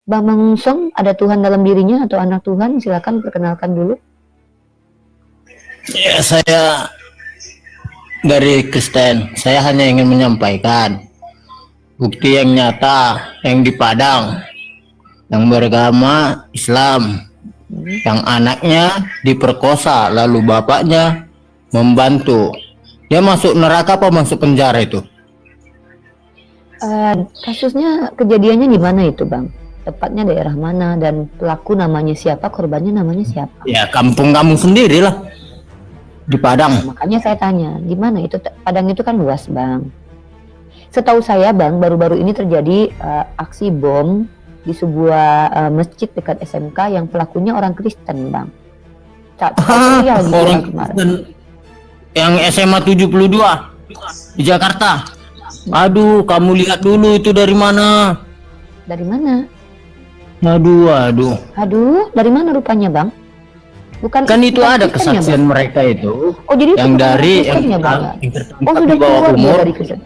Bang Mangunsong, ada Tuhan dalam dirinya atau anak Tuhan? Silakan perkenalkan dulu. Ya, saya dari Kristen. Saya hanya ingin menyampaikan bukti yang nyata yang di Padang, yang beragama Islam, yang anaknya diperkosa, lalu bapaknya membantu. Dia masuk neraka apa masuk penjara itu? Kasusnya, kejadiannya di mana itu, Bang? Tepatnya daerah mana dan pelaku namanya siapa, korbannya namanya siapa? Ya kampung kamu sendiri lah, di Padang. Makanya saya tanya, di mana itu? Padang itu kan luas, Bang. Setahu saya, Bang, baru-baru ini terjadi aksi bom di sebuah masjid dekat SMK yang pelakunya orang Kristen, Bang. Orang Kristen yang SMA 72 di Jakarta. Aduh, kamu lihat dulu itu dari mana? Dari mana? Aduh, dari mana rupanya, Bang? Bukan kan itu ada Kristen ya, kesaksian Bang? mereka itu. Oh, jadi yang dari Kristen ya, Bang? Oh, sudah di bawah keluar dia umur. dari Kristen.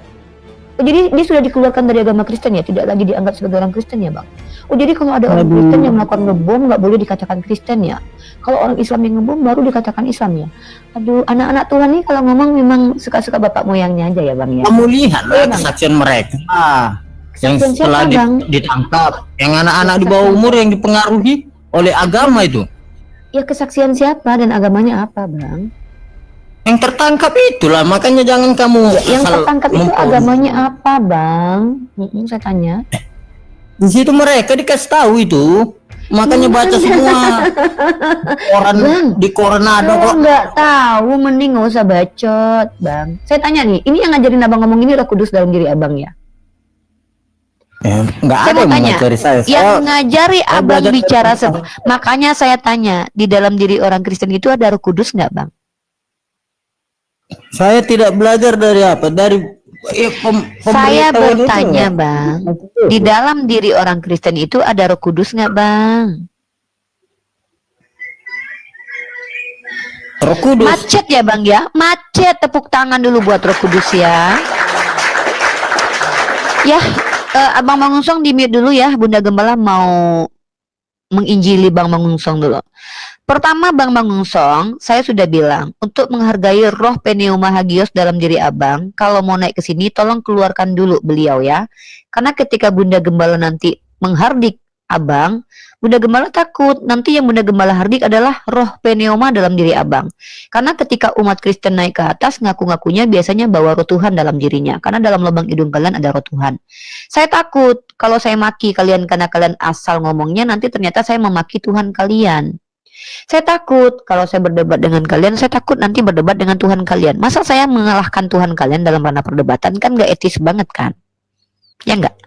Oh, jadi dia sudah dikeluarkan dari agama Kristen ya, tidak lagi dianggap sebagai orang Kristen ya, Bang? Oh, jadi kalau ada orang Kristen yang melakukan ngebom nggak boleh dikatakan Kristen ya? Kalau orang Islam yang ngebom baru dikatakan Islam ya? Aduh, anak-anak Tuhan nih kalau ngomong memang suka-suka bapak moyangnya aja ya, Bang ya? Kamu lihat lah kesaksian mereka. Yang setelah ditangkap, yang anak-anak di bawah umur yang dipengaruhi oleh agama itu. Ya, kesaksian siapa dan agamanya apa, Bang? Yang tertangkap itulah, makanya jangan kamu yang tertangkap itu agamanya apa, Bang? Saya tanya. Di situ mereka dikasih tahu itu, makanya baca semua koran. Bang, di koran ada kok. Nggak tahu, mending nggak usah bacot, Bang. Saya tanya nih, ini yang ngajarin abang ngomong ini Roh Kudus dalam diri abang ya? Nggak ada yang mengajari saya. Yang ngajari abang bicara, makanya saya tanya, di dalam diri orang Kristen itu ada Roh Kudus nggak, Bang? Saya tidak belajar dari apa, dari saya bertanya itu, Bang, di dalam diri orang Kristen itu ada Roh Kudus nggak, Bang? Roh Kudus. Macet ya, Bang ya? Macet, tepuk tangan dulu buat Roh Kudus ya. Ya, Abang Mangunsong di mute dulu ya, Bunda Gembala mau menginjili Bang Mangunsong dulu. Pertama, Bang Mangunsong, saya sudah bilang untuk menghargai roh Pneuma Hagios dalam diri abang, kalau mau naik ke sini tolong keluarkan dulu beliau ya. Karena ketika Bunda Gembala nanti menghardik abang, Bunda Gembala takut nanti yang Bunda Gembala hardik adalah roh Pneuma dalam diri abang. Karena ketika umat Kristen naik ke atas, ngaku-ngakunya biasanya bawa roh Tuhan dalam dirinya. Karena dalam lubang hidung kalian ada roh Tuhan. Saya takut kalau saya maki kalian karena kalian asal ngomongnya, nanti ternyata saya memaki Tuhan kalian. Saya takut kalau saya berdebat dengan kalian, saya takut nanti berdebat dengan Tuhan kalian. Masa saya mengalahkan Tuhan kalian dalam ranah perdebatan? Kan gak etis banget kan? Ya enggak?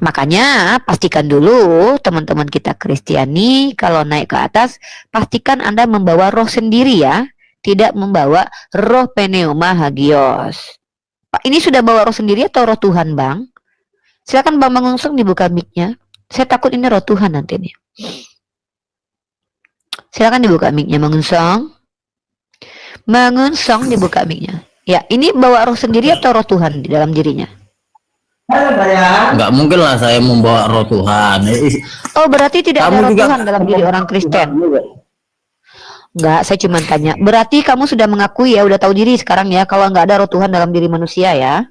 Makanya pastikan dulu teman-teman kita Kristiani kalau naik ke atas, pastikan Anda membawa roh sendiri ya, tidak membawa roh Pneuma Hagios. Pak, ini sudah bawa roh sendiri atau roh Tuhan, Bang? Silakan Bang Mangunsong dibuka mic-nya. Saya takut ini roh Tuhan nanti nih. Silakan dibuka mic-nya, Mangunsong. Mangunsong dibuka mic-nya. Ya, ini bawa roh sendiri atau roh Tuhan di dalam dirinya? Nggak mungkin lah saya membawa roh Tuhan. Oh, berarti tidak ada roh Tuhan dalam diri orang Kristen? Enggak, saya cuma tanya. Berarti kamu sudah mengakui ya, udah tahu diri sekarang ya, kalau nggak ada roh Tuhan dalam diri manusia ya?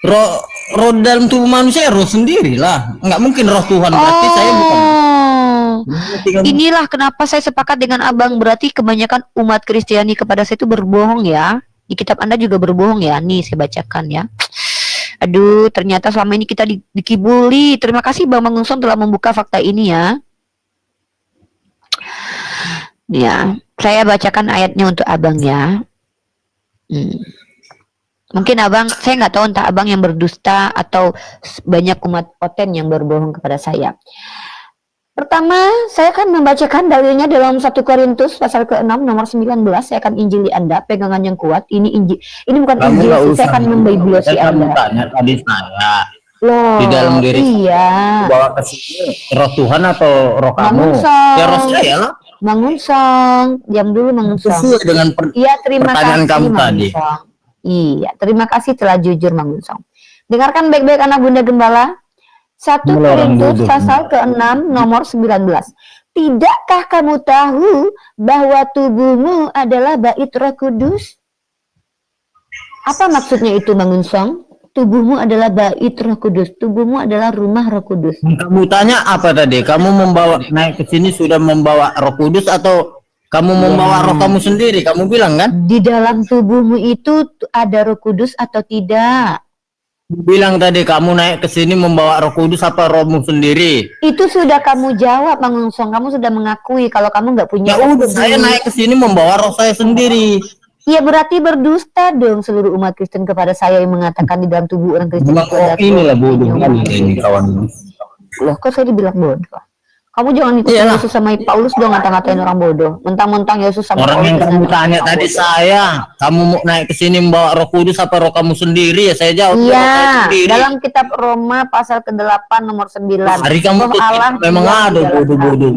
Roh dalam tubuh manusia roh sendiri lah, nggak mungkin roh Tuhan. Berarti saya bukan. Inilah kenapa saya sepakat dengan abang, berarti kebanyakan umat Kristiani kepada saya itu berbohong ya. Di kitab Anda juga berbohong ya. Nih saya bacakan ya. Aduh, ternyata selama ini kita dikibuli. Terima kasih Bang Mangunsong telah membuka fakta ini ya. Ya, saya bacakan ayatnya untuk abang ya. Mungkin abang, saya nggak tahu entah abang yang berdusta atau banyak umat poten yang berbohong kepada saya. Pertama, saya akan membacakan dalilnya dalam 1 Korintus pasal ke-6 nomor 19. Saya akan injili Anda, pegangan yang kuat. Ini bukan injil, saya akan membiblosi Anda. Tanya tadi saya. Loh, di dalam diri iya. Bawa ke sini roh Tuhan atau roh kamu? Ya roh saya lah. Mangunsong, diam dulu Mangunsong. Sesuai dengan pertanyaan kamu tadi. Iya, terima kasih telah jujur Mangunsong. Dengarkan baik-baik anak Bunda Gembala. 1 Mulai orang Korintus bodoh. pasal ke-6 nomor 19. Tidakkah kamu tahu bahwa tubuhmu adalah bait Roh Kudus? Apa maksudnya itu, Bang Unsong? Tubuhmu adalah bait Roh Kudus. Tubuhmu adalah rumah Roh Kudus. Kamu tanya apa tadi? Kamu membawa naik ke sini sudah membawa Roh Kudus atau kamu membawa roh kamu sendiri? Kamu bilang kan? Di dalam tubuhmu itu ada Roh Kudus atau tidak? Bilang tadi kamu naik ke sini membawa Roh Kudus apa rohmu sendiri? Itu sudah kamu jawab, Bang Unsong. Kamu sudah mengakui kalau kamu nggak punya Ya Roh udah, Kudus. saya naik ke sini membawa roh saya sendiri. Ya berarti berdusta dong seluruh umat Kristen kepada saya yang mengatakan di dalam tubuh orang Kristen Memang itu ada inilah bodoh roh. kali ini kawan. Loh, kok saya dibilang bodoh? Kamu jangan ikutin Iyalah. Yesus sama Paulus dong ngata-ngatain orang bodoh. Mentang-mentang Yesus sama Orang Paulus yang kamu ngata-ngatain tanya orang tadi bodoh. saya, kamu mau naik ke sini membawa Roh Kudus apa roh kamu sendiri? Ya saya jawab roh saya Iya, sendiri. dalam kitab Roma pasal ke-8 nomor 9. Hari kamu Roh tuh Allah memang diam di ada dalam bodoh-bodoh.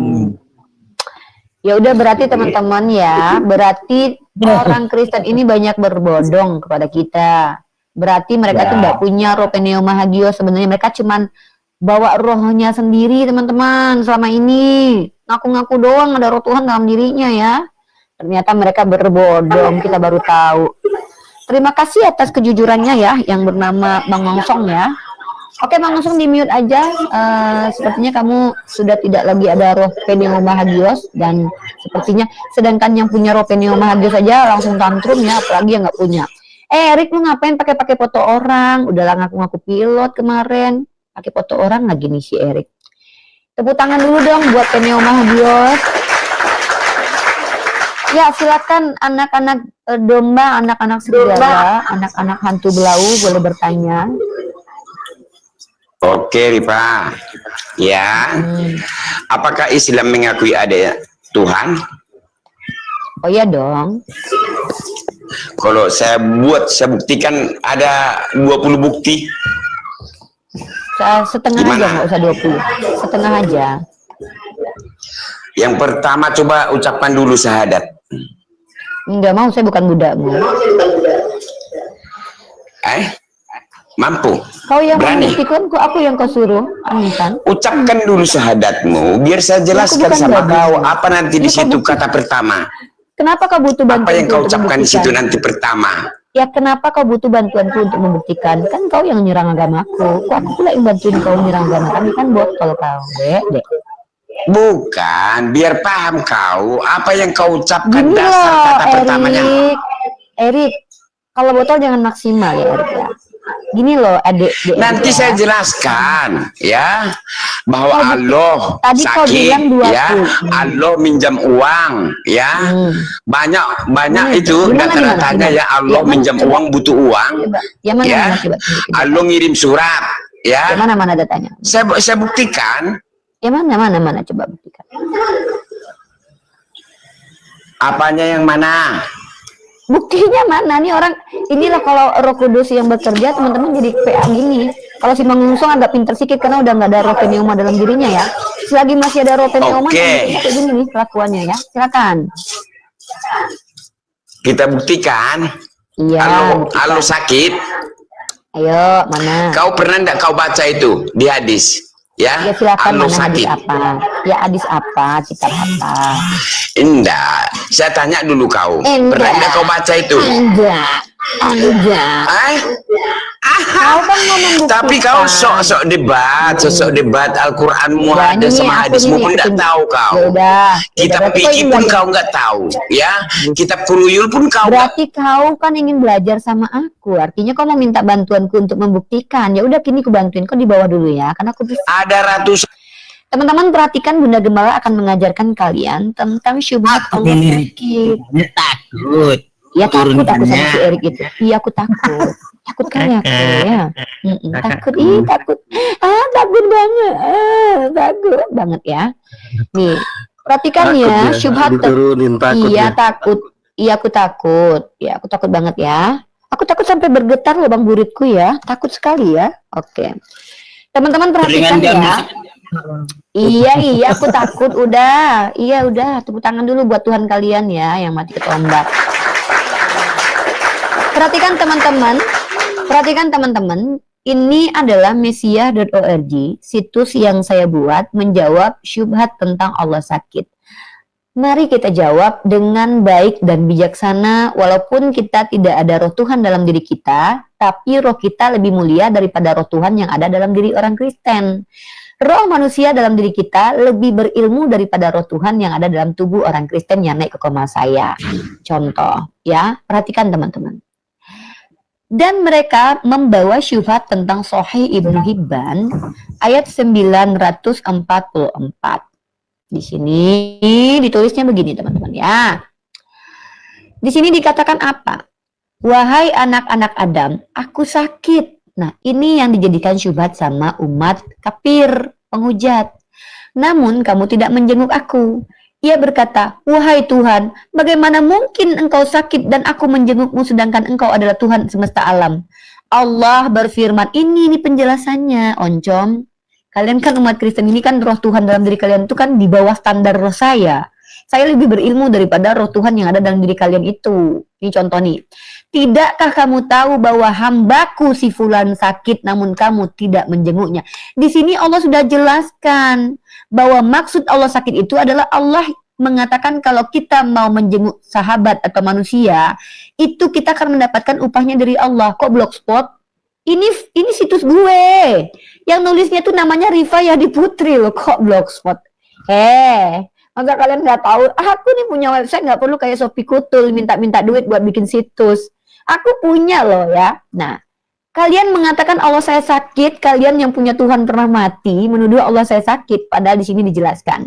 Ya udah berarti teman-teman ya, berarti orang Kristen ini banyak berbodong kepada kita. Berarti mereka tuh nggak punya roh pneuma hagio, sebenarnya mereka cuman bawa rohnya sendiri teman-teman selama ini. Ngaku-ngaku doang ada roh Tuhan dalam dirinya ya. Ternyata mereka berbodong, kita baru tahu. Terima kasih atas kejujurannya ya, yang bernama Bang Mongsong ya. Oke Bang Mongsong di mute aja. Sepertinya kamu sudah tidak lagi ada roh pneuma hagios dan sepertinya sedangkan yang punya roh pneuma hagios saja langsung tantrum ya, apalagi yang nggak punya. Erik lu ngapain pakai foto orang? Udahlah ngaku-ngaku pilot kemarin, pakai foto orang lagi nih si Erik. Tepuk tangan dulu dong buat pneuma hagios. Ya silakan anak-anak domba, anak-anak serigala, anak-anak hantu belau boleh bertanya. Oke, Rifa. Ya. Apakah Islam mengakui ada Tuhan? Oh iya dong. Kalau saya buktikan ada 20 bukti. Setengah Gimana? aja, nggak usah 20. Setengah aja. Yang pertama coba ucapkan dulu syahadat. Nggak mau, saya bukan budakmu. Mampu? Kau yang Berani? membuktikan, kok aku yang kau suruh? Aneh kan? Ucapkan dulu syahadatmu, biar saya jelaskan bukan sama gadis. kau apa nanti di Ini kau situ bukti. kata pertama. Kenapa kau butuh bantuan? Apa yang kau ucapkan di situ nanti pertama. Ya kenapa kau butuh bantuanku untuk membuktikan? Kan kau yang nyerang agamaku. Kok aku pula yang bantuin kau nyerang agama kami? Kan botol kau, dek. Bukan, biar paham kau apa yang kau ucapkan Gini dasar loh, kata pertamanya. Erik, kalau botol jangan maksimal ya, Erik ya. Gini loh, adik. Nanti saya jelaskan ya bahwa Allah tadi kau bilang sakit 20. ya, Allah minjam uang ya. Banyak itu data-datanya ya, Allah minjam uang butuh uang Coba, yang mana, ya. mana coba tunjukin. Allah ngirim surat ya. Yang mana datanya? Saya buktikan. Yang mana coba buktikan. Apanya yang mana? Buktinya mana nih orang? Inilah kalau Roh Kudus yang bekerja, teman-teman jadi PA gini. Kalau si Mangungsong agak pinter sedikit karena udah nggak ada roh pneuma dalam dirinya ya. Selagi masih ada roh pneuma, kayak gini nih kelakuannya ya. Silakan. Kita buktikan. Iya. Allah sakit. Ayo, mana? Kau pernah enggak kau baca itu di hadis? Ya, Ya silakan, Allah mana hadis sakit. apa? Ya hadis apa? Kitab apa? Enggak, saya tanya dulu kau. Enggak. Pernah enggak kau baca itu? Enggak. Kau kan ngomong buktikan. Tapi kau sok-sok debat Al-Quranmu ada sama hadismu pun enggak tahu kau. Yaudah. Kitab fikih pun kau enggak tahu, ya. Kitab Quruyul pun kau enggak. Berarti kau kan ingin belajar sama aku. Artinya kau mau minta bantuanku untuk membuktikan. Ya udah, kini aku bantuin. Kau di bawah dulu ya, karena aku bisa. Ada ratusan. Teman-teman perhatikan, Bunda Gembala akan mengajarkan kalian tentang syubhat Allah sakit. Takut. Ya takut aku sama si Erik itu. Iya aku takut. Takut kali aku ya. Takut, takut. Takut banget. Takut banget ya. Nih, perhatikan ya, syubhat. Iya takut. Iya aku takut. Ya aku takut banget ya. Aku takut sampai bergetar loh bang buritku ya. Takut sekali ya. Oke. Teman-teman perhatikan ya. Iya aku takut. Udah. Iya udah. Tepuk tangan dulu buat Tuhan kalian ya yang mati ketombak. Perhatikan teman-teman, Ini adalah mesiah.org, situs yang saya buat menjawab syubhat tentang Allah sakit. Mari kita jawab dengan baik dan bijaksana, walaupun kita tidak ada roh Tuhan dalam diri kita, tapi roh kita lebih mulia daripada roh Tuhan yang ada dalam diri orang Kristen. Roh manusia dalam diri kita lebih berilmu daripada roh Tuhan yang ada dalam tubuh orang Kristen yang naik ke koma saya. Contoh, ya, perhatikan teman-teman. Dan mereka membawa syubhat tentang Sahih Ibnu Hibban ayat 944. Di sini ditulisnya begini teman-teman ya. Di sini dikatakan apa? Wahai anak-anak Adam, aku sakit. Nah, ini yang dijadikan syubhat sama umat kafir, penghujat. Namun kamu tidak menjenguk aku. Ia berkata, wahai Tuhan, bagaimana mungkin engkau sakit dan aku menjengukmu sedangkan engkau adalah Tuhan semesta alam. Allah berfirman, ini penjelasannya, oncom. Kalian kan umat Kristen ini kan roh Tuhan dalam diri kalian itu kan di bawah standar roh saya. Saya lebih berilmu daripada roh Tuhan yang ada dalam diri kalian itu. Ini contoh nih. Tidakkah kamu tahu bahwa hambaku si fulan sakit namun kamu tidak menjenguknya? Di sini Allah sudah jelaskan bahwa maksud Allah sakit itu adalah Allah mengatakan kalau kita mau menjenguk sahabat atau manusia, itu kita akan mendapatkan upahnya dari Allah. Kok blogspot? Ini situs gue. Yang nulisnya tuh namanya Rifa Yadi Putri loh. Kok blogspot? Masa kalian nggak tahu? Aku nih punya website, nggak perlu kayak Sophie Kutul minta-minta duit buat bikin situs. Aku punya loh ya. Nah, kalian mengatakan Allah saya sakit, kalian yang punya Tuhan pernah mati menuduh Allah saya sakit, padahal di sini dijelaskan.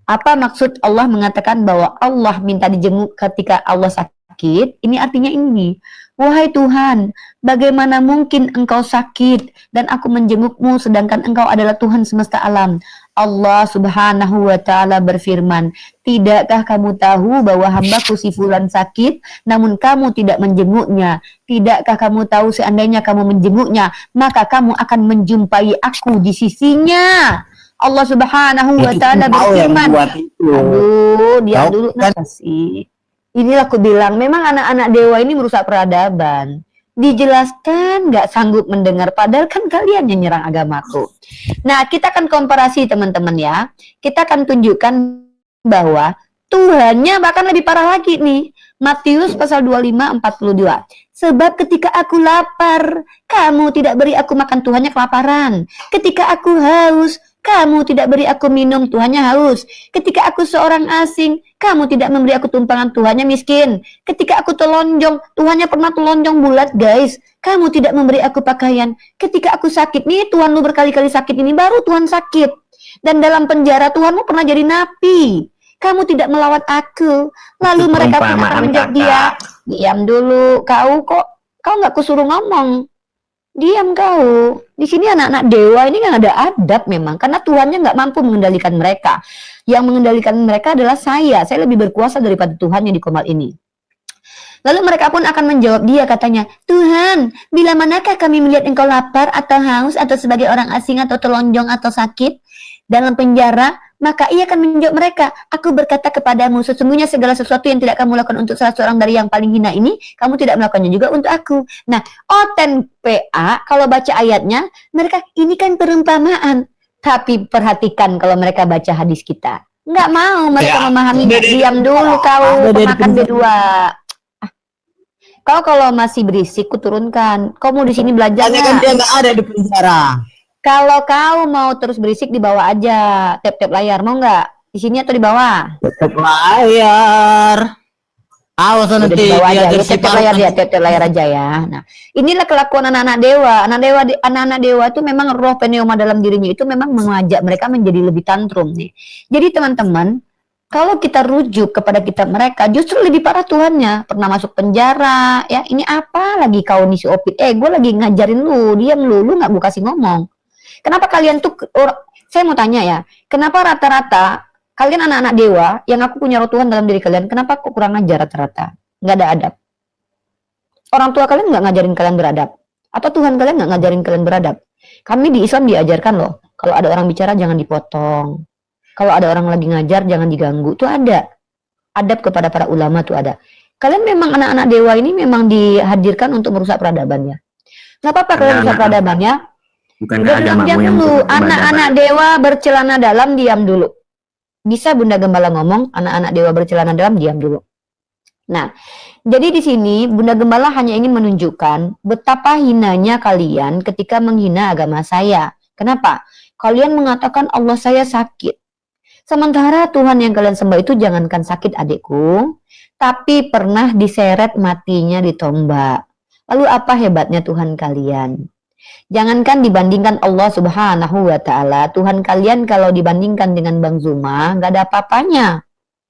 Apa maksud Allah mengatakan bahwa Allah minta dijenguk ketika Allah sakit? Ini artinya ini. Wahai Tuhan, bagaimana mungkin engkau sakit dan aku menjengukmu sedangkan engkau adalah Tuhan semesta alam? Allah subhanahu wa ta'ala berfirman, tidakkah kamu tahu bahwa hambaku si fulan sakit, namun kamu tidak menjenguknya? Tidakkah kamu tahu seandainya kamu menjenguknya, maka kamu akan menjumpai aku di sisinya? Allah subhanahu wa ta'ala berfirman, aduh, diam dulu, kenapa sih? Inilah aku bilang, memang anak-anak dewa ini merusak peradaban. Dijelaskan nggak sanggup mendengar, padahal kan kalian yang nyerang agamaku. Nah, kita akan komparasi teman-teman ya. Kita akan tunjukkan bahwa Tuhannya bahkan lebih parah lagi nih. Matius pasal 25:42. Sebab ketika aku lapar, kamu tidak beri aku makan, Tuhannya kelaparan. Ketika aku haus, kamu tidak beri aku minum, Tuhannya haus. Ketika aku seorang asing, kamu tidak memberi aku tumpangan, Tuhannya miskin. Ketika aku telonjong, Tuhannya pernah telonjong bulat guys. Kamu tidak memberi aku pakaian. Ketika aku sakit, nih Tuhan lu berkali-kali sakit ini, baru Tuhan sakit. Dan dalam penjara Tuhanmu pernah jadi napi. Kamu tidak melawat aku. Lalu mereka pun akan menjawab dia. Diam dulu, kau nggak kusuruh ngomong. Diam kau. Di sini anak-anak dewa ini kan ada adab memang, karena Tuhannya nggak mampu mengendalikan mereka. Yang mengendalikan mereka adalah saya. Saya lebih berkuasa daripada Tuhan yang di komal ini. Lalu mereka pun akan menjawab dia, katanya, Tuhan, bila manakah kami melihat engkau lapar atau haus atau sebagai orang asing atau telonjong atau sakit dalam penjara? Maka ia akan menjawab mereka, aku berkata kepadamu, sesungguhnya segala sesuatu yang tidak kamu lakukan untuk salah seorang dari yang paling hina ini, kamu tidak melakukannya juga untuk aku. Nah, Oten PA, kalau baca ayatnya, mereka, ini kan perumpamaan. Tapi perhatikan kalau mereka baca hadis kita. Nggak mau mereka memahami. Diam dulu kau, pemakan B2. Kau kalau masih berisik, kuturunkan. Kau mau di sini belajar nggak? Kan dia nggak ada di penjara. Kalau kau mau terus berisik di bawah aja, tap-tap layar, mau nggak? Di sini atau di bawah? Tap layar. Awas nanti di bawah aja, tap layar ya, tap layar aja ya. Nah, inilah kelakuan anak-anak dewa. Anak-anak dewa itu memang roh pneuma dalam dirinya itu memang mengajak mereka menjadi lebih tantrum nih. Jadi teman-teman, kalau kita rujuk kepada kitab mereka, justru lebih parah Tuhannya. Pernah masuk penjara, ya. Ini apa lagi kau nih si Opik? Gue lagi ngajarin lu, diam lu nggak mau kasih ngomong. Kenapa kalian tuh, saya mau tanya ya, kenapa rata-rata kalian anak-anak dewa yang aku punya roh Tuhan dalam diri kalian, kenapa kok kurang ajar rata-rata? Nggak ada adab. Orang tua kalian nggak ngajarin kalian beradab? Atau Tuhan kalian nggak ngajarin kalian beradab? Kami di Islam diajarkan loh, kalau ada orang bicara jangan dipotong. Kalau ada orang lagi ngajar jangan diganggu. Tuh ada. Adab kepada para ulama tuh ada. Kalian memang anak-anak dewa ini memang dihadirkan untuk merusak peradabannya. Nggak apa-apa kalian bisa peradaban ya. Bukan Udah diam agamamu yang dulu. peradaban. Anak-anak dewa bercelana dalam diam dulu. Bisa Bunda Gembala ngomong, anak-anak dewa bercelana dalam diam dulu. Nah, jadi di sini Bunda Gembala hanya ingin menunjukkan betapa hinanya kalian ketika menghina agama saya. Kenapa? Kalian mengatakan Allah saya sakit. Sementara Tuhan yang kalian sembah itu jangankan sakit adikku, tapi pernah diseret matinya ditombak. Lalu apa hebatnya Tuhan kalian? Jangankan dibandingkan Allah Subhanahu wa Ta'ala, Tuhan kalian kalau dibandingkan dengan Bang Zuma, nggak ada apa-apanya.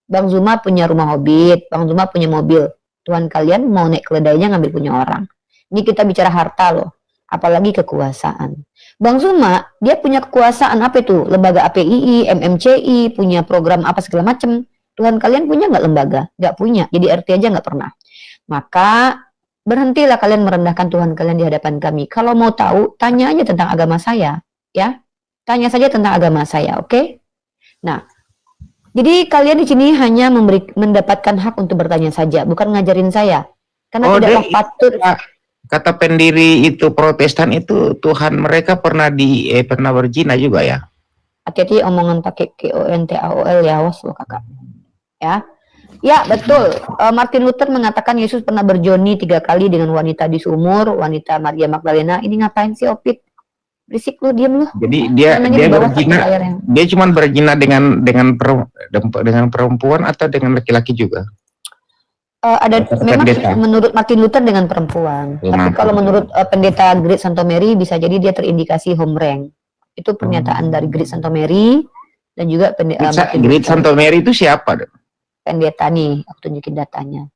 Bang Zuma punya rumah Hobbit, Bang Zuma punya mobil. Tuhan kalian mau naik keledainya ngambil punya orang. Ini kita bicara harta loh, apalagi kekuasaan. Bang Zuma, dia punya kekuasaan apa itu? Lembaga APII, MMCI, punya program apa segala macam. Tuhan kalian punya nggak lembaga? Nggak punya, jadi RT aja nggak pernah. Maka berhentilah kalian merendahkan Tuhan kalian di hadapan kami. Kalau mau tahu, tanya aja tentang agama saya, ya. Tanya saja tentang agama saya, oke? Nah, jadi kalian di sini hanya mendapatkan hak untuk bertanya saja, bukan ngajarin saya. Karena tidak patut. Kata pendiri itu Protestan itu Tuhan mereka pernah pernah berzina juga ya. Hati-hati omongan pakai KONTAOL ya, awas lo kakak. Ya. Ya betul. Martin Luther mengatakan Yesus pernah berjoni 3 kali dengan wanita di sumur, wanita Maria Magdalena. Ini ngapain sih Opit? Berisik lu, diam lu. Jadi dia berzina, dia cuma berzina dengan perempuan atau dengan laki-laki juga? Ada memang pendeta. Menurut Martin Luther dengan perempuan. Tapi kalau menurut pendeta Great Santo Mary bisa jadi dia terindikasi homerang. Itu pernyataan dari Great Santo Mary dan juga pendeta Great Santo Mary itu siapa? Pendeta nih, aku tunjukin datanya.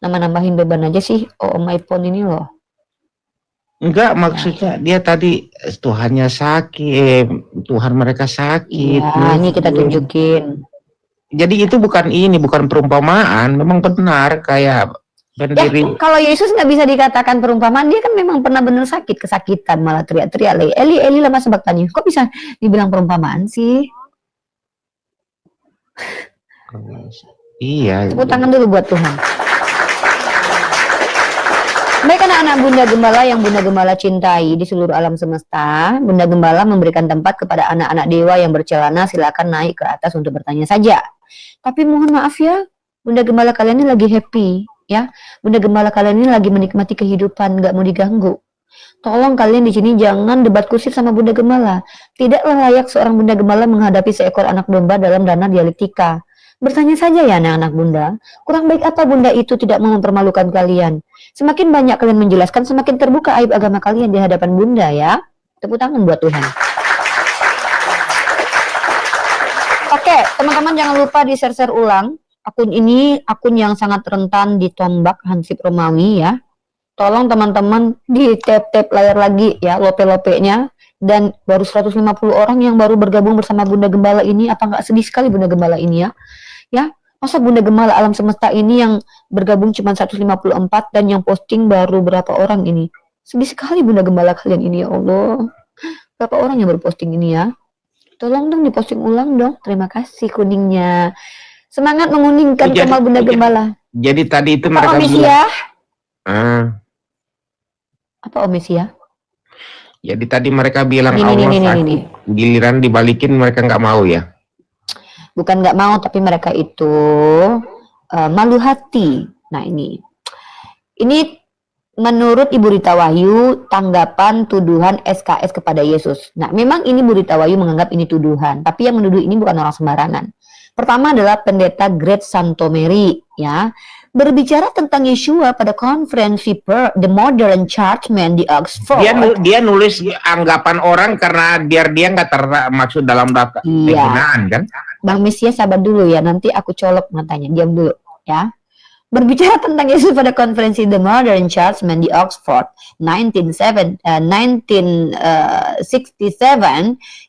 Nama-nambahin beban aja sih. Oh, my phone ini loh. Enggak, maksudnya dia tadi Tuhannya sakit, Tuhan mereka sakit. Ya, ini kita tunjukin. Jadi itu bukan perumpamaan, memang benar kayak pendiri. Ya, kalau Yesus nggak bisa dikatakan perumpamaan, dia kan memang pernah benar sakit, kesakitan, malah teriak-teriak, Eli, Eli lama sebaktani. Kok bisa dibilang perumpamaan sih? Iya. Tepuk tangan dulu buat Tuhan. Baik anak-anak Bunda Gembala yang Bunda Gembala cintai di seluruh alam semesta, Bunda Gembala memberikan tempat kepada anak-anak dewa yang bercelana, silakan naik ke atas untuk bertanya saja. Tapi mohon maaf ya, Bunda Gembala kalian ini lagi happy, ya. Bunda Gembala kalian ini lagi menikmati kehidupan, nggak mau diganggu. Tolong kalian di sini jangan debat kusir sama Bunda Gembala. Tidaklah layak seorang Bunda Gembala menghadapi seekor anak domba dalam dana dialektika. Bertanya saja ya anak-anak Bunda, kurang baik apa Bunda itu tidak mau mempermalukan kalian? Semakin banyak kalian menjelaskan, semakin terbuka aib agama kalian di hadapan Bunda ya. Tepuk tangan buat Tuhan. Oke, teman-teman jangan lupa di-share ulang. Akun ini akun yang sangat rentan ditombak Hansip Romawi ya. Tolong teman-teman di tap-tap layar lagi ya, lope-lopenya. Dan baru 150 orang yang baru bergabung bersama Bunda Gembala ini. Apa nggak sedih sekali Bunda Gembala ini ya? Ya, masa Bunda Gembala alam semesta ini yang bergabung cuma 154 dan yang posting baru berapa orang ini? Sedih sekali Bunda Gembala kalian ini ya Allah. Berapa orang yang berposting ini ya? Tolong dong diposting ulang dong. Terima kasih kuningnya. Semangat menguningkan Kemal Bunda Gembala. Jadi tadi itu mereka bilang. Apa omesia? Jadi tadi mereka bilang Allah sakit. Giliran dibalikin mereka nggak mau ya? Bukan nggak mau, tapi mereka itu malu hati. Nah ini menurut Ibu Rita Wahyu tanggapan tuduhan SKS kepada Yesus. Nah memang ini Ibu Rita Wahyu menganggap ini tuduhan, tapi yang menuduh ini bukan orang sembarangan. Pertama adalah pendeta Great Santo Mary ya, berbicara tentang Yeshua pada konferensi The Modern Churchman di Oxford. Dia nulis anggapan orang karena biar dia nggak termaksud dalam data penggunaan kan? Bang Mesia sabar dulu ya, nanti aku colok matanya, diam dulu ya. Berbicara tentang Yesus pada konferensi The Modern Churchman di Oxford 1967,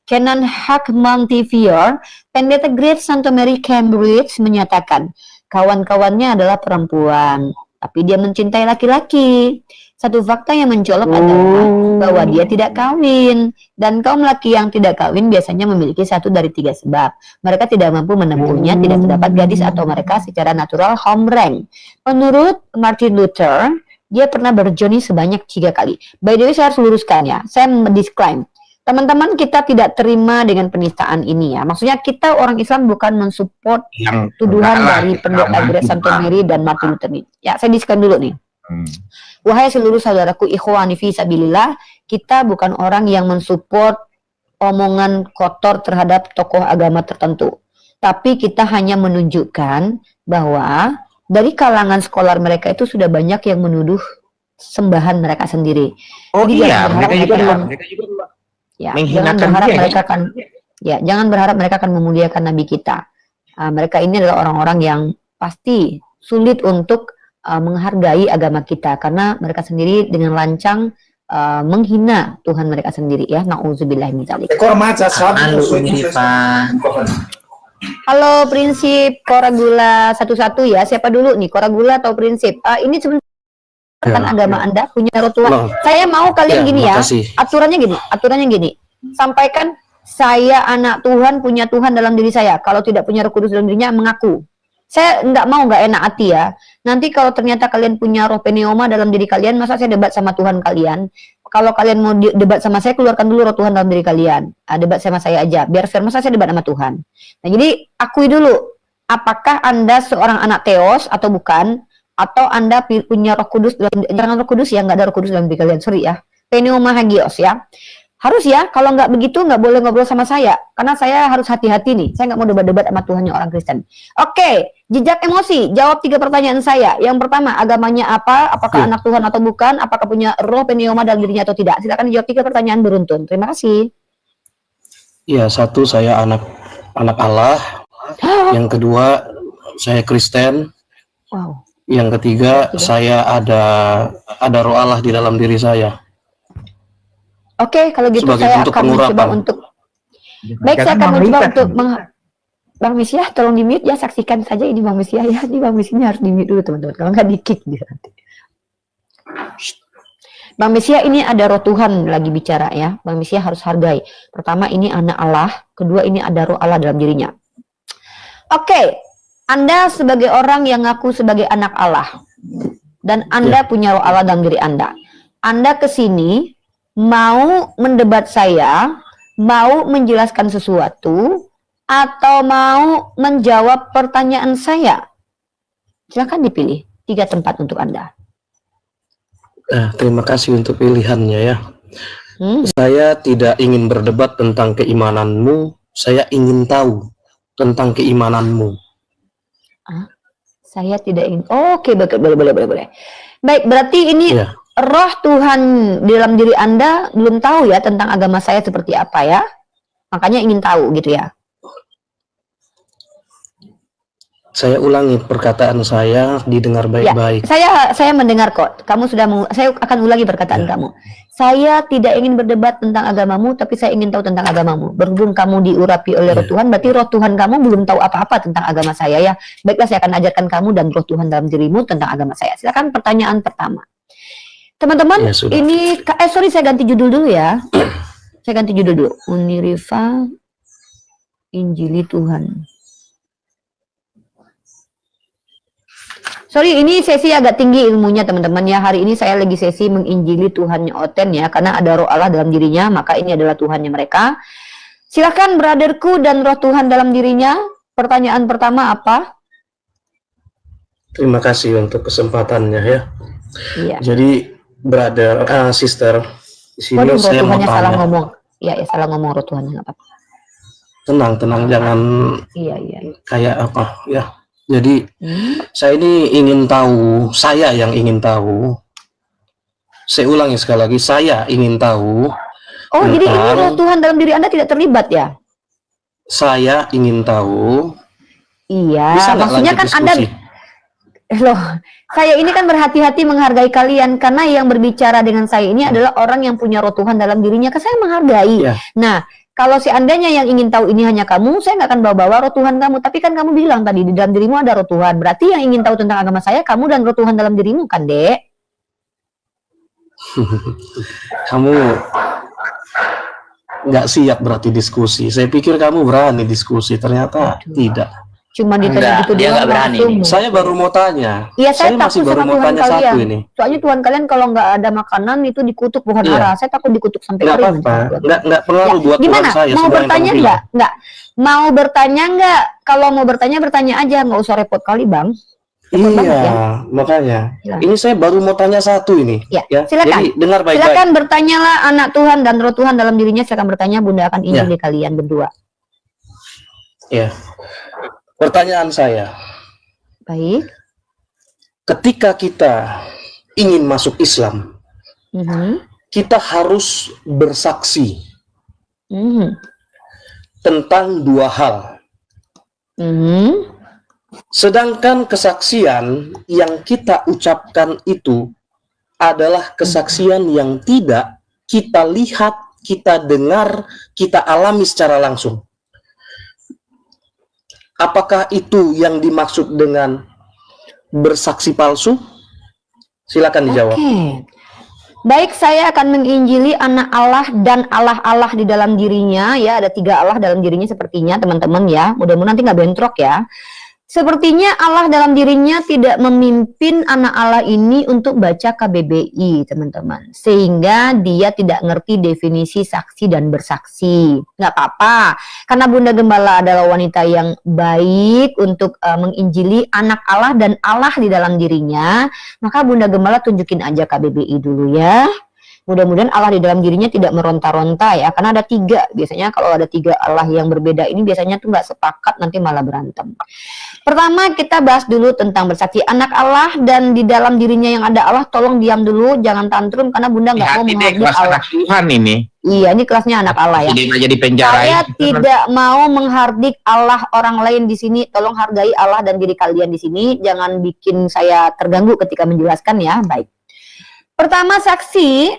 Canon Hugh Montefiore, pendeta Great Santo Mary Cambridge menyatakan kawan-kawannya adalah perempuan, tapi dia mencintai laki-laki. Satu fakta yang mencolok adalah bahwa dia tidak kawin. Dan kaum laki yang tidak kawin biasanya memiliki 1 dari 3 sebab. Mereka tidak mampu menempuhnya, tidak terdapat gadis atau mereka secara natural homreng. Menurut Martin Luther, Dia pernah berjourney sebanyak 3 kali. By the way, saya harus luruskan ya. Saya mendisclaim. Teman-teman, kita tidak terima dengan penistaan ini ya. Maksudnya kita orang Islam bukan mensupport Yang tuduhan enggak lah, dari kita pendeta Grace bukan. Santo Mary dan Martin Luther nih. Ya, saya disclaim dulu nih. Wahai seluruh saudaraku ikhwani fi sabilillah, kita bukan orang yang mensupport omongan kotor terhadap tokoh agama tertentu. Tapi kita hanya menunjukkan bahwa dari kalangan skolar mereka itu sudah banyak yang menuduh sembahan mereka sendiri. Oh Jadi iya, jangan berharap mereka juga mereka ya, menghinakan jangan berharap dia, ya? mereka akan jangan berharap mereka akan memuliakan nabi kita. Mereka ini adalah orang-orang yang pasti sulit untuk menghargai agama kita karena mereka sendiri dengan lancang menghina Tuhan mereka sendiri ya. Nauzubillah min dzalik. Halo Unifa. Halo Prinsip Koragula 11 ya. Siapa dulu nih, Koragula atau Prinsip? Ini sebenarnya kan agama Anda punya roh Tuhan. Saya mau kalian gini ya. Aturannya gini. Sampaikan saya anak Tuhan, punya Tuhan dalam diri saya. Kalau tidak punya Roh Kudus dalam dirinya, mengaku. Saya nggak enak hati ya. Nanti kalau ternyata kalian punya roh pneuma dalam diri kalian, masa saya debat sama Tuhan kalian? Kalau kalian mau debat sama saya, keluarkan dulu roh Tuhan dalam diri kalian. Debat sama saya aja, biar fair. Masa saya debat sama Tuhan? Nah, jadi akui dulu, apakah Anda seorang anak Theos atau bukan? Atau Anda punya Roh Kudus, jangan Roh Kudus ya, nggak ada Roh Kudus dalam diri kalian, sorry ya. Pneuma hagios ya. Harus ya, kalau nggak begitu nggak boleh ngobrol sama saya, karena saya harus hati-hati nih. Saya nggak mau debat-debat sama Tuhannya orang Kristen. Oke, jejak emosi. Jawab 3 pertanyaan saya. Yang pertama, agamanya apa? Apakah anak Tuhan atau bukan? Apakah punya roh pneuma dalam dirinya atau tidak? Silakan dijawab 3 pertanyaan beruntun. Terima kasih. Ya, 1 saya anak Allah. Yang kedua saya Kristen. Wow. Yang ketiga saya ada roh Allah di dalam diri saya. Oke, kalau gitu Sebagai saya bentuk akan mencoba pengurapan. untuk baik, saya akan mencoba untuk Bang Misyah, tolong di-mute ya, saksikan saja ini Bang Misyah ya. Ini Bang Misyahnya harus di-mute dulu teman-teman, kalau nggak di-kick dia nanti. Bang Misyah, ini ada roh Tuhan lagi bicara ya. Bang Misyah harus hargai. Pertama, ini anak Allah. Kedua, ini ada roh Allah dalam dirinya. Oke, Anda sebagai orang yang ngaku sebagai anak Allah dan Anda punya roh Allah dalam diri Anda. Anda kesini mau mendebat saya, mau menjelaskan sesuatu, atau mau menjawab pertanyaan saya? Silakan dipilih 3 tempat untuk Anda. Terima kasih untuk pilihannya ya. Saya tidak ingin berdebat tentang keimananmu, saya ingin tahu tentang keimananmu. Saya tidak ingin. Oke, boleh. Baik, berarti ini roh Tuhan di dalam diri Anda belum tahu ya tentang agama saya seperti apa ya. Makanya ingin tahu gitu ya. Saya ulangi perkataan saya, didengar baik-baik. Ya, saya mendengar kok. Saya akan ulangi perkataan kamu. Saya tidak ingin berdebat tentang agamamu, tapi saya ingin tahu tentang agamamu. Berhubung kamu diurapi oleh roh Tuhan, berarti roh Tuhan kamu belum tahu apa-apa tentang agama saya ya. Baiklah, saya akan ajarkan kamu dan roh Tuhan dalam dirimu tentang agama saya. Silakan pertanyaan pertama. Teman-teman, ini sorry, saya ganti judul dulu ya. Saya ganti judul dulu. Unirifa Injili Tuhan. Sorry, ini sesi agak tinggi ilmunya teman-teman ya. Hari ini saya lagi sesi menginjili Tuhannya Oten ya, karena ada roh Allah dalam dirinya, maka ini adalah Tuhannya mereka. Silahkan brotherku dan roh Tuhan dalam dirinya. Pertanyaan pertama apa? Terima kasih untuk kesempatannya ya. Iya. Jadi brother, sister, di sini roh saya mau Tuhannya salah tanya. ngomong. Ya, salah ngomong roh Tuhannya nggak apa-apa. Tenang, jangan Iya. kayak apa ya. Jadi saya ini ingin tahu, saya yang ingin tahu. Saya ulangi sekali lagi, saya ingin tahu. Oh, jadi ini roh Tuhan dalam diri Anda tidak terlibat ya? Saya ingin tahu. Iya, Bisa nggak maksudnya lanjut kan diskusi? loh, saya ini kan berhati-hati menghargai kalian karena yang berbicara dengan saya ini adalah orang yang punya roh Tuhan dalam dirinya, kan saya menghargai. Ya. Nah, kalau seandainya yang ingin tahu ini hanya kamu, saya nggak akan bawa-bawa roh Tuhan kamu. Tapi kan kamu bilang tadi di dalam dirimu ada roh Tuhan. Berarti yang ingin tahu tentang agama saya, kamu dan roh Tuhan dalam dirimu kan, Dek? Kamu nggak siap berarti diskusi. Saya pikir kamu berani diskusi, ternyata tidak. Cuma ditanya Enggak, gitu dia doang nggak berani langsung. nih. Saya baru mau tanya. Iya, saya Saya masih takut baru sama mau Tuhan tanya kalian. satu ini. Soalnya Tuhan kalian kalau nggak ada makanan itu dikutuk pohon Iya. ara. Saya takut dikutuk sampai Nggak kering nanti apa-apa. sama Tuhan. Nggak pengaruh buat Tuhan Gimana? saya. Mau Semua yang bertanya kamu bilang. nggak? Mau bertanya nggak? Kalau mau bertanya aja, nggak usah repot kali bang. Repot banget ya. Iya, makanya. Ya. Ini saya baru mau tanya satu ini. Ya, Ya, silakan. jadi dengar baik-baik. Silakan bertanyalah anak Tuhan dan roh Tuhan dalam dirinya. Silakan bertanya, Bunda akan injili kalian berdua. Ya. Pertanyaan saya, Baik. ketika kita ingin masuk Islam, Mhm. kita harus bersaksi Mhm. tentang dua hal. Mhm. Sedangkan kesaksian yang kita ucapkan itu adalah kesaksian yang tidak kita lihat, kita dengar, kita alami secara langsung. Apakah itu yang dimaksud dengan bersaksi palsu? Silakan dijawab. Oke. Baik, saya akan menginjili anak Allah dan Allah-Allah di dalam dirinya ya. Ada 3 Allah dalam dirinya sepertinya teman-teman ya. Mudah-mudahan nanti nggak bentrok ya. Sepertinya Allah dalam dirinya tidak memimpin anak Allah ini untuk baca KBBI, teman-teman. Sehingga dia tidak ngerti definisi saksi dan bersaksi. Nggak apa-apa, karena Bunda Gembala adalah wanita yang baik untuk menginjili anak Allah dan Allah di dalam dirinya. Maka Bunda Gembala tunjukin aja KBBI dulu ya. Mudah-mudahan Allah di dalam dirinya tidak meronta-ronta ya, karena ada 3. Biasanya kalau ada 3 Allah yang berbeda ini biasanya tuh nggak sepakat, nanti malah berantem. Pertama kita bahas dulu tentang bersaksi anak Allah dan di dalam dirinya yang ada Allah. Tolong diam dulu, jangan tantrum karena Bunda nggak mau Hati deh, menghardik kelas Allah. anak Tuhan ini. Iya, ini kelasnya anak Allah ya. Jadi aja di penjara. Saya tidak mau menghardik Allah orang lain di sini. Tolong hargai Allah dan diri kalian di sini. Jangan bikin saya terganggu ketika menjelaskan ya. Baik. Pertama saksi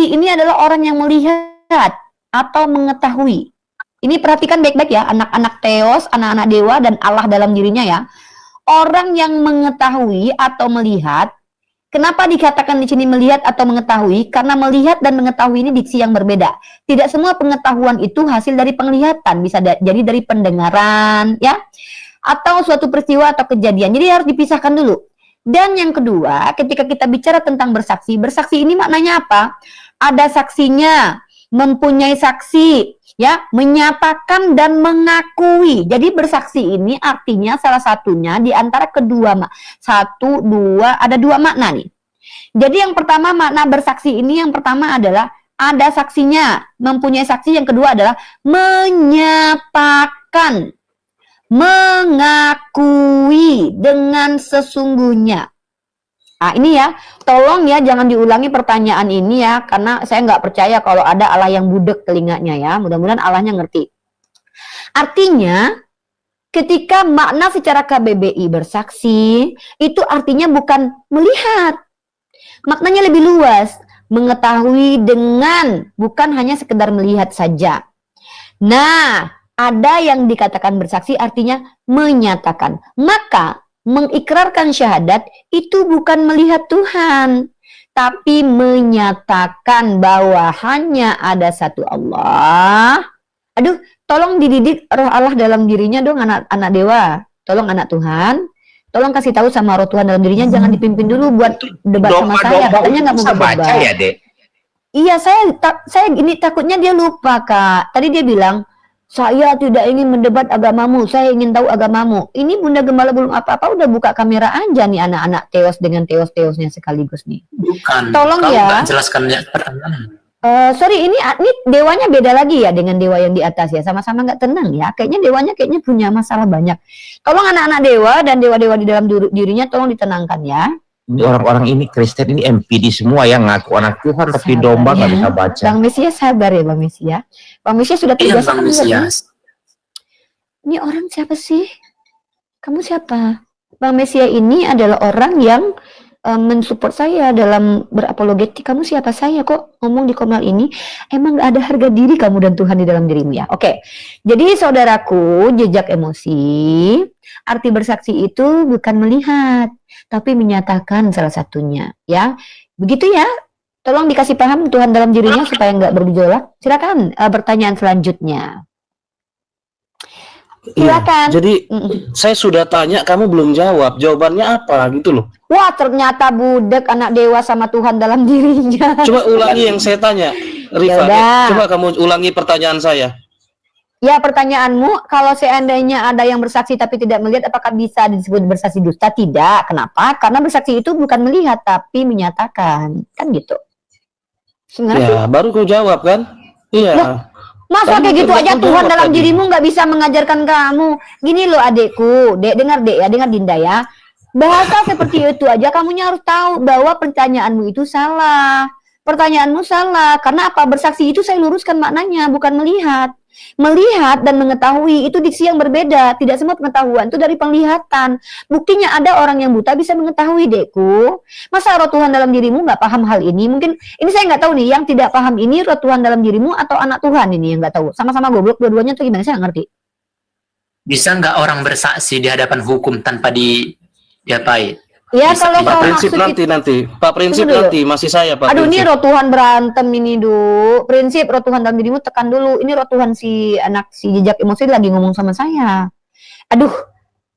ini adalah orang yang melihat atau mengetahui. Ini perhatikan baik-baik ya, anak-anak teos, anak-anak dewa dan Allah dalam dirinya ya. Orang yang mengetahui atau melihat. Kenapa dikatakan di sini melihat atau mengetahui? Karena melihat dan mengetahui ini diksi yang berbeda. Tidak semua pengetahuan itu hasil dari penglihatan, bisa jadi dari pendengaran ya. Atau suatu peristiwa atau kejadian. Jadi harus dipisahkan dulu. Dan yang kedua, ketika kita bicara tentang bersaksi ini maknanya apa? Ada saksinya, mempunyai saksi, ya, menyatakan dan mengakui. Jadi bersaksi ini artinya salah satunya di antara kedua, ada 2 makna nih. Jadi yang pertama makna bersaksi ini yang pertama adalah ada saksinya, mempunyai saksi. Yang kedua adalah menyatakan, mengakui dengan sesungguhnya. Nah ini ya, tolong ya jangan diulangi pertanyaan ini ya, karena saya nggak percaya kalau ada Allah yang budek telinganya ya. Mudah-mudahan Allahnya ngerti. Artinya, ketika makna secara KBBI bersaksi, itu artinya bukan melihat. Maknanya lebih luas, mengetahui dengan, bukan hanya sekedar melihat saja. Nah, ada yang dikatakan bersaksi artinya menyatakan. Maka mengikrarkan syahadat itu bukan melihat Tuhan, tapi menyatakan bahwa hanya ada satu Allah. Aduh, tolong dididik roh Allah dalam dirinya dong anak-anak dewa. Tolong anak Tuhan, tolong kasih tahu sama roh Tuhan dalam dirinya, jangan dipimpin dulu buat debat sama saya. Katanya nggak mau berdebat. Baca ya, Dek. Iya, saya gini takutnya dia lupa, Kak. Tadi dia bilang, saya tidak ingin mendebat agamamu, saya ingin tahu agamamu. Ini Bunda Gembala belum apa-apa, udah buka kamera aja nih anak-anak teos dengan teos-teosnya sekaligus nih. Bukan. Tolong Kamu ya. nggak jelaskan pertanyaan. Sorry, ini dewanya beda lagi ya dengan dewa yang di atas ya. Sama-sama nggak tenang ya. Kayaknya dewanya punya masalah banyak. Tolong anak-anak dewa dan dewa-dewa di dalam dirinya tolong ditenangkan ya. Ini orang-orang ini Kristen ini MPD semua yang ngaku anak Tuhan tapi Sabar domba nggak ya. bisa baca. Bang Mesias sabar ya Bang Mesias. Bang Mesias sudah Iya, terbiasa. Bang Mesias. Ini orang siapa sih? Kamu siapa? Bang Mesias ini adalah orang yang mensupport saya dalam berapologetik. Kamu siapa? Saya kok ngomong di Komnal ini. Emang gak ada harga diri kamu dan Tuhan di dalam dirimu ya? Oke. Jadi saudaraku, jejak emosi. Arti bersaksi itu bukan melihat, tapi menyatakan salah satunya. Ya, begitu ya. Tolong dikasih paham Tuhan dalam dirinya supaya nggak bergejolak. Silakan pertanyaan selanjutnya. Silakan. Jadi saya sudah tanya, kamu belum jawab. Jawabannya apa gitu loh? Wah, ternyata budek anak dewa sama Tuhan dalam dirinya. Coba ulangi yang saya tanya, Rifa. Yaudah. Coba kamu ulangi pertanyaan saya. Ya, pertanyaanmu, kalau seandainya ada yang bersaksi tapi tidak melihat, apakah bisa disebut bersaksi dusta? Tidak. Kenapa? Karena bersaksi itu bukan melihat, tapi menyatakan. Kan gitu. Sebenarnya Ya, baru kau jawab kan? Iya. Loh, masa Kamu kayak gitu aja jawab Tuhan dalam tadi. dirimu nggak bisa mengajarkan kamu? Gini loh adekku, dek dengar dek ya, dengar Dinda ya. Bahasa seperti itu aja kamunya harus tahu bahwa pertanyaanmu itu salah. Pertanyaanmu salah. Karena apa? Bersaksi itu saya luruskan maknanya, bukan melihat. Melihat dan mengetahui itu diksi yang berbeda. Tidak semua pengetahuan itu dari penglihatan. Buktinya ada orang yang buta bisa mengetahui, dekku. Masa roh Tuhan dalam dirimu nggak paham hal ini? Mungkin ini saya nggak tahu nih. Yang tidak paham ini roh Tuhan dalam dirimu atau anak Tuhan ini yang nggak tahu. Sama-sama goblok dua-duanya tuh gimana? Saya nggak ngerti. Bisa nggak orang bersaksi di hadapan hukum tanpa diapain? Ya Bisa, kalau Pak Pak kau Prinsip maksud nanti. Pak Prinsip Tunggu dulu. nanti masih saya Pak Aduh, ini Prinsip. roh Tuhan berantem ini, Prinsip roh Tuhan dalam dirimu tekan dulu. Ini roh Tuhan si anak si jejak emosi lagi ngomong sama saya. Aduh,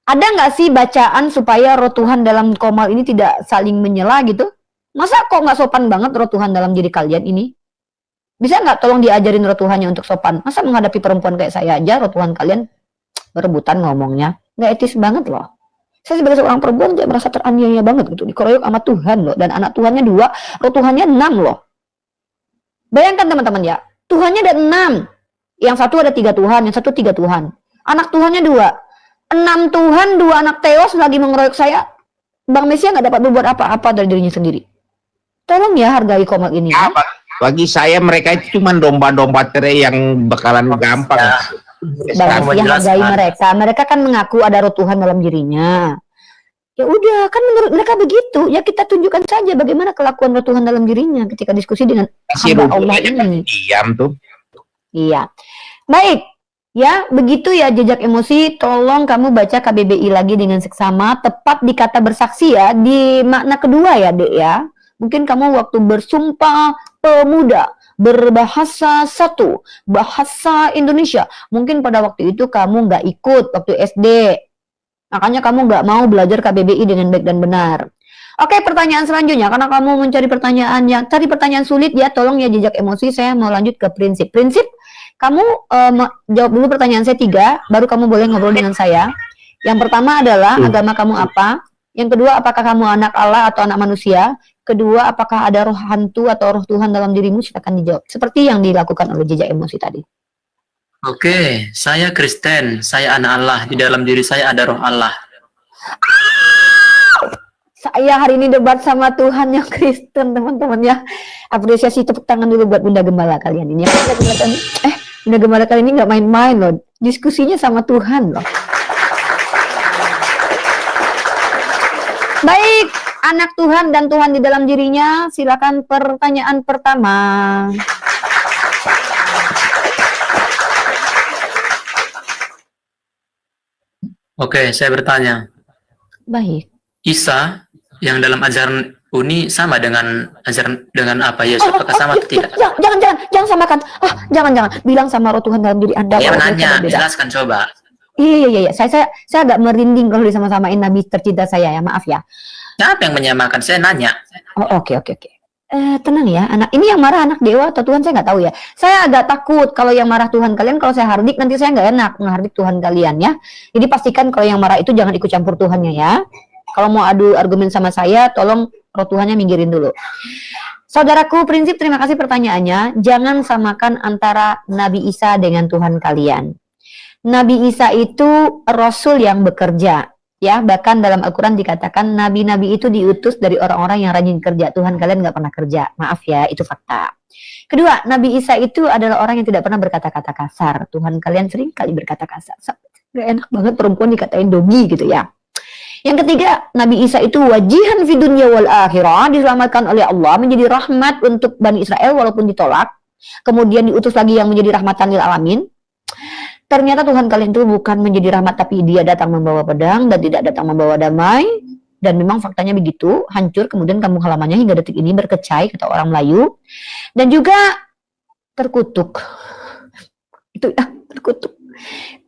ada nggak sih bacaan supaya roh Tuhan dalam komal ini tidak saling menyela gitu? Masa kok nggak sopan banget roh Tuhan dalam diri kalian ini? Bisa nggak tolong diajarin roh Tuhannya untuk sopan? Masa menghadapi perempuan kayak saya aja roh Tuhan kalian berebutan ngomongnya? Nggak etis banget loh. Saya sebagai seorang perempuan saya merasa teraniaya banget gitu, dikeroyok sama Tuhan loh, dan anak Tuhannya 2, roh Tuhannya 6 loh. Bayangkan teman-teman ya, Tuhannya ada 6, yang satu ada 3 Tuhan, yang satu 3 Tuhan, anak Tuhannya 2, 6 Tuhan, 2 anak teos lagi mengeroyok saya. Bang Mesia nggak dapat berbuat apa-apa dari dirinya sendiri. Tolong ya hargai komal ini ya. Bagi saya mereka itu cuma domba-domba cerai yang bakalan gampang. Bang Mesia hargai mereka. Mereka kan mengaku ada roh Tuhan dalam dirinya. Ya udah, kan menurut mereka begitu. Ya kita tunjukkan saja bagaimana kelakuan roh Tuhan dalam dirinya ketika diskusi dengan hamba Allah ini. Diam tuh. Iya. Baik. Ya, begitu ya jejak emosi. Tolong kamu baca KBBI lagi dengan seksama. Tepat di kata bersaksi ya. Di makna kedua ya, Dek ya. Mungkin kamu waktu bersumpah pemuda berbahasa satu, bahasa Indonesia. Mungkin pada waktu itu kamu nggak ikut waktu SD. Makanya kamu nggak mau belajar KBBI dengan baik dan benar. Oke, pertanyaan selanjutnya. Karena kamu mencari cari pertanyaan sulit ya, tolong ya jejak emosi. Saya mau lanjut ke prinsip. Prinsip, kamu jawab dulu pertanyaan saya 3, baru kamu boleh ngobrol dengan saya. Yang pertama adalah agama kamu apa? Yang kedua, apakah kamu anak Allah atau anak manusia? Kedua, apakah ada roh hantu atau roh Tuhan dalam dirimu? Silakan dijawab. Seperti yang dilakukan oleh jejak emosi tadi. Oke, saya Kristen, saya anak Allah, di dalam diri saya ada roh Allah. Saya hari ini debat sama Tuhan yang Kristen, teman-teman ya. Apresiasi tepuk tangan dulu buat Bunda Gembala kalian ini. Bunda Gembala kalian ini nggak main-main loh. Diskusinya sama Tuhan loh. Baik, anak Tuhan dan Tuhan di dalam dirinya. Silakan pertanyaan pertama. Oke, saya bertanya. Baik. Isa yang dalam ajaran Uni sama dengan apa Yesus? Apakah sama atau tidak? Jangan samakan. Jangan. Bilang sama roh Tuhan dalam diri Anda. Iya, nanya, jelaskan coba. Iya. Saya agak merinding kalau disama-samain Nabi tercinta saya ya, maaf ya. Siapa yang menyamakan? Saya nanya. Oh, oke. Tenang ya, anak ini yang marah anak dewa atau Tuhan saya nggak tahu ya. Saya agak takut kalau yang marah Tuhan kalian, kalau saya hardik nanti saya nggak enak menghardik Tuhan kalian ya. Jadi pastikan kalau yang marah itu jangan ikut campur Tuhannya ya. Kalau mau adu argumen sama saya, tolong roh Tuhannya minggirin dulu. Saudaraku Prinsip, terima kasih pertanyaannya. Jangan samakan antara Nabi Isa dengan Tuhan kalian. Nabi Isa itu Rasul yang bekerja. Ya, bahkan dalam Al-Quran dikatakan nabi-nabi itu diutus dari orang-orang yang rajin kerja. Tuhan kalian nggak pernah kerja. Maaf ya, itu fakta. Kedua, Nabi Isa itu adalah orang yang tidak pernah berkata-kata kasar. Tuhan kalian sering kali berkata kasar. Gak enak banget perempuan dikatain dogi gitu ya. Yang ketiga, Nabi Isa itu wajihan fi dunya wal akhirah, diselamatkan oleh Allah, menjadi rahmat untuk Bani Israel walaupun ditolak. Kemudian diutus lagi yang menjadi rahmatan lil alamin. Ternyata Tuhan kalian itu bukan menjadi rahmat, tapi dia datang membawa pedang dan tidak datang membawa damai. Dan memang faktanya begitu, hancur kemudian kampung halamannya hingga detik ini berkecai, kata orang Melayu. Dan juga terkutuk. Itu ya, terkutuk.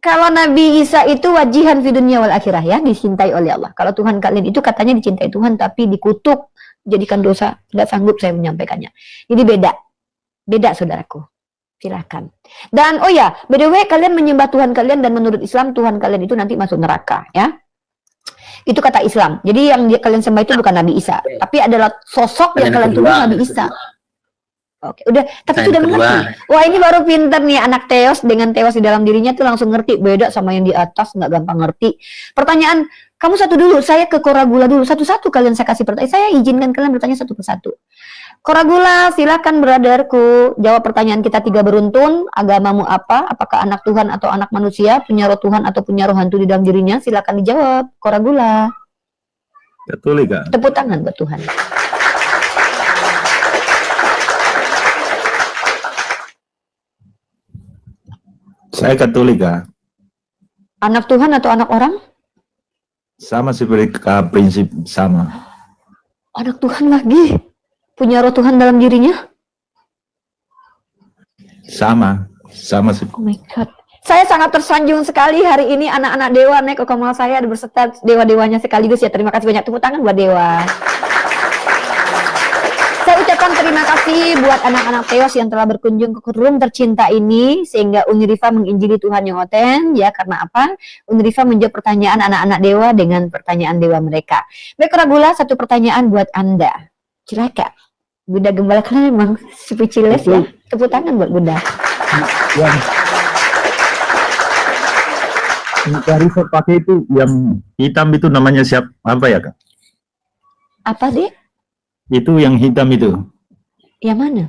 Kalau Nabi Isa itu wajihan fi dunya wal akhirah ya, dicintai oleh Allah. Kalau Tuhan kalian itu katanya dicintai Tuhan tapi dikutuk, jadikan dosa, nggak sanggup saya menyampaikannya. Jadi beda. Beda saudaraku. Silahkan. Dan oh ya, by the way kalian menyembah Tuhan kalian dan menurut Islam Tuhan kalian itu nanti masuk neraka ya. Itu kata Islam. Jadi yang kalian sembah itu bukan Nabi Isa, tapi adalah sosok yang kalian tuduh Nabi Isa. Oke, udah, tapi sudah mengerti. Wah, ini baru pinter nih anak Theos dengan Theos di dalam dirinya tuh langsung ngerti. Beda sama yang di atas, nggak gampang ngerti. Pertanyaan, kamu satu dulu, saya ke Koragula dulu. Satu-satu kalian saya kasih pertanyaan. Saya izinkan kalian bertanya satu persatu. Koragula, silakan brotherku. Jawab pertanyaan kita 3 beruntun. Agamamu apa? Apakah anak Tuhan atau anak manusia? Punya roh Tuhan atau punya roh hantu di dalam dirinya? Silakan dijawab. Koragula. Katolika. Tepuk tangan buat Tuhan. Saya Katolika. Anak Tuhan atau anak orang? Sama seperti prinsip sama. Anak Tuhan lagi. Punya roh Tuhan dalam dirinya? Sama seperti. Oh my God. Saya sangat tersanjung sekali hari ini anak-anak dewa naik ke komal saya ada berserta dewa-dewanya sekaligus ya. Terima kasih banyak, tepuk tangan buat dewa. Saya ucapkan terima kasih buat anak-anak Theos yang telah berkunjung ke room tercinta ini sehingga Uniriva menginjili Tuhan yang oten ya. Karena apa? Uniriva menjawab pertanyaan anak-anak dewa dengan pertanyaan dewa mereka. Baik Koragula, satu pertanyaan buat Anda. Silakan. Bunda Gembala kalian memang speechless ya. Tepuk tangan buat Bunda. Yang Karifat pakai itu yang hitam itu namanya siapa? Apa ya Kak? Apa deh? Itu yang hitam itu. Yang mana?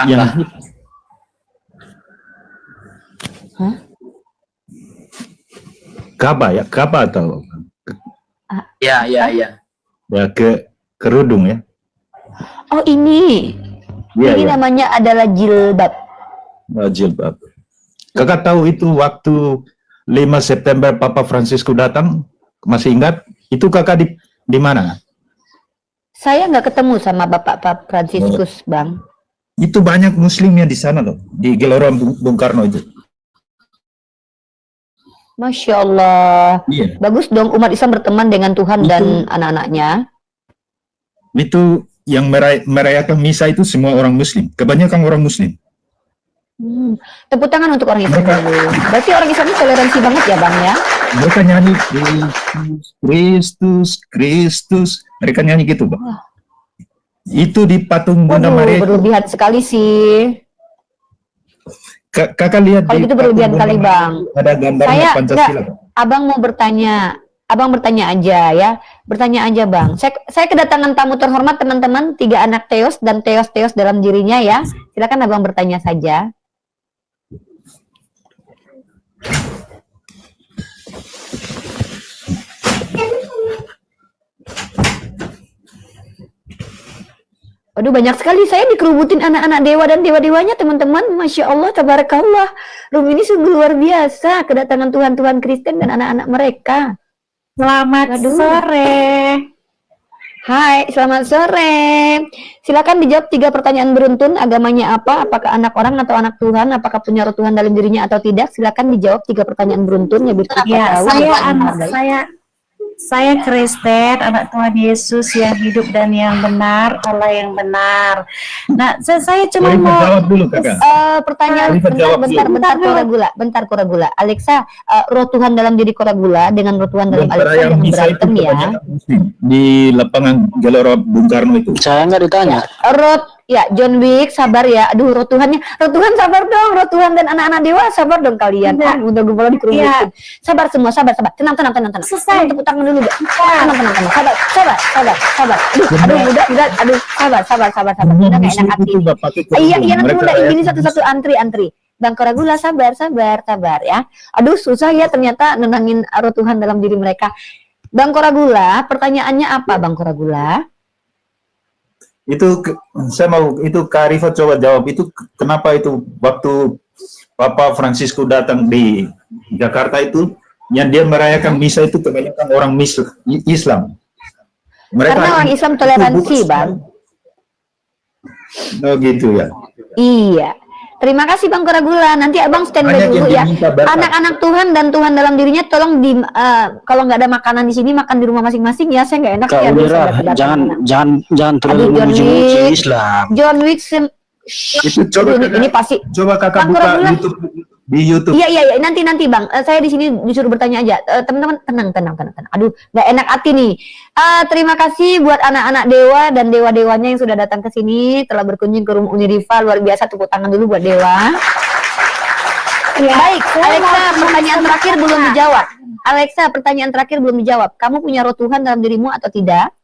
Yang Hah? Kaba ya? Kaba atau Ya. ya kerudung ya? Oh ini. Iya, Ini ya. namanya adalah jilbab. Jilbab. Kakak tahu itu waktu 5 September Papa Francisco datang, masih ingat? Itu kakak di mana? Saya nggak ketemu sama Bapak Franciscus, Bang. Itu banyak muslimnya di sana loh, di Gelora Bung Karno itu. Masya Allah. Iya. Bagus dong umat Islam berteman dengan Tuhan dan anak-anaknya. Itu yang merayakan misa itu semua orang muslim, kebanyakan orang muslim. Tepuk tangan untuk orang Islam dulu. Berarti orang Islam ini toleransi banget ya Bang ya? Mereka nyanyi Kristus, Kristus, mereka nyanyi gitu Bang. Itu di patung Bunda Waduh, Maria. berlebihan sekali sih. Kakak lihat Kalau di gitu berlebihan patung kali Bunda Bang. Maria, ada gambarnya Saya Pancasila. Abang mau bertanya. Abang bertanya aja ya. Bertanya aja Bang. Saya kedatangan tamu terhormat teman-teman, 3 anak Theos dan Theos dalam dirinya ya. Silakan Abang bertanya saja. Waduh banyak sekali saya dikerubutin anak-anak dewa dan dewa-dewanya teman-teman. Masya Allah, tabarakallah. Room ini sungguh luar biasa. Kedatangan Tuhan-Tuhan Kristen dan anak-anak mereka. Selamat sore. Hai, selamat sore. Silakan dijawab 3 pertanyaan beruntun. Agamanya apa? Apakah anak orang atau anak Tuhan? Apakah punya roh Tuhan dalam dirinya atau tidak? Silakan dijawab 3 pertanyaan beruntun. Ya, saya Kristen, anak Tuhan Yesus yang hidup dan yang benar, Allah yang benar. Nah, saya cuma mau jawab dulu Kakak. pertanyaan bentar Koragula. Alexa, roh Tuhan dalam diri Koragula dengan roh Tuhan dalam Alexa jangan berantem ya. Di lapangan Gelora Bung Karno itu. Saya nggak ditanya. John Wick, sabar ya. Aduh, roh Tuhan sabar dong. Roh Tuhan dan anak-anak dewa sabar dong kalian. Udah gue dikerubutin. Sabar semua, sabar. Tenang. Selesai. Tepuk tangan dulu, Mbak. Tenang. Sabar. Aduh, sabar. Udah gak enak hati. Iya, nanti udah ini satu-satu antri. Bang Koragula sabar ya. Aduh, susah ya ternyata nenangin roh Tuhan dalam diri mereka. Bang Koragula, pertanyaannya apa Bang Koragula? Itu saya mau itu Kak Rifat coba jawab itu kenapa itu waktu Papa Francisco datang di Jakarta itu yang dia merayakan misa itu kebanyakan orang Islam. Karena orang Islam toleransi, Bang. Oh gitu ya. Iya. Terima kasih Bang Koragula. Nanti Abang standby Banyak dulu ya. yang diminta berkat. Anak-anak Tuhan dan Tuhan dalam dirinya tolong kalau nggak ada makanan di sini makan di rumah masing-masing ya. Saya nggak enak Kak ya. Aduh, saya Ulira, nggak kedatangan. jangan terlalu Aduh, John memuji-muji Wick. Islam. John Wick Itu coba ini pasti. coba kakak Bang buka Koragula. YouTube di YouTube. Iya, nanti Bang. Saya di sini disuruh bertanya aja. Teman-teman tenang. Aduh, nggak enak hati nih. Terima kasih buat anak-anak dewa dan dewa-dewanya yang sudah datang ke sini, telah berkunjung ke rumah Uniriva. Luar biasa, tepuk tangan dulu buat dewa. Baik, Alexa, pertanyaan terakhir belum dijawab. Alexa, pertanyaan terakhir belum dijawab. Kamu punya roh Tuhan dalam dirimu atau tidak?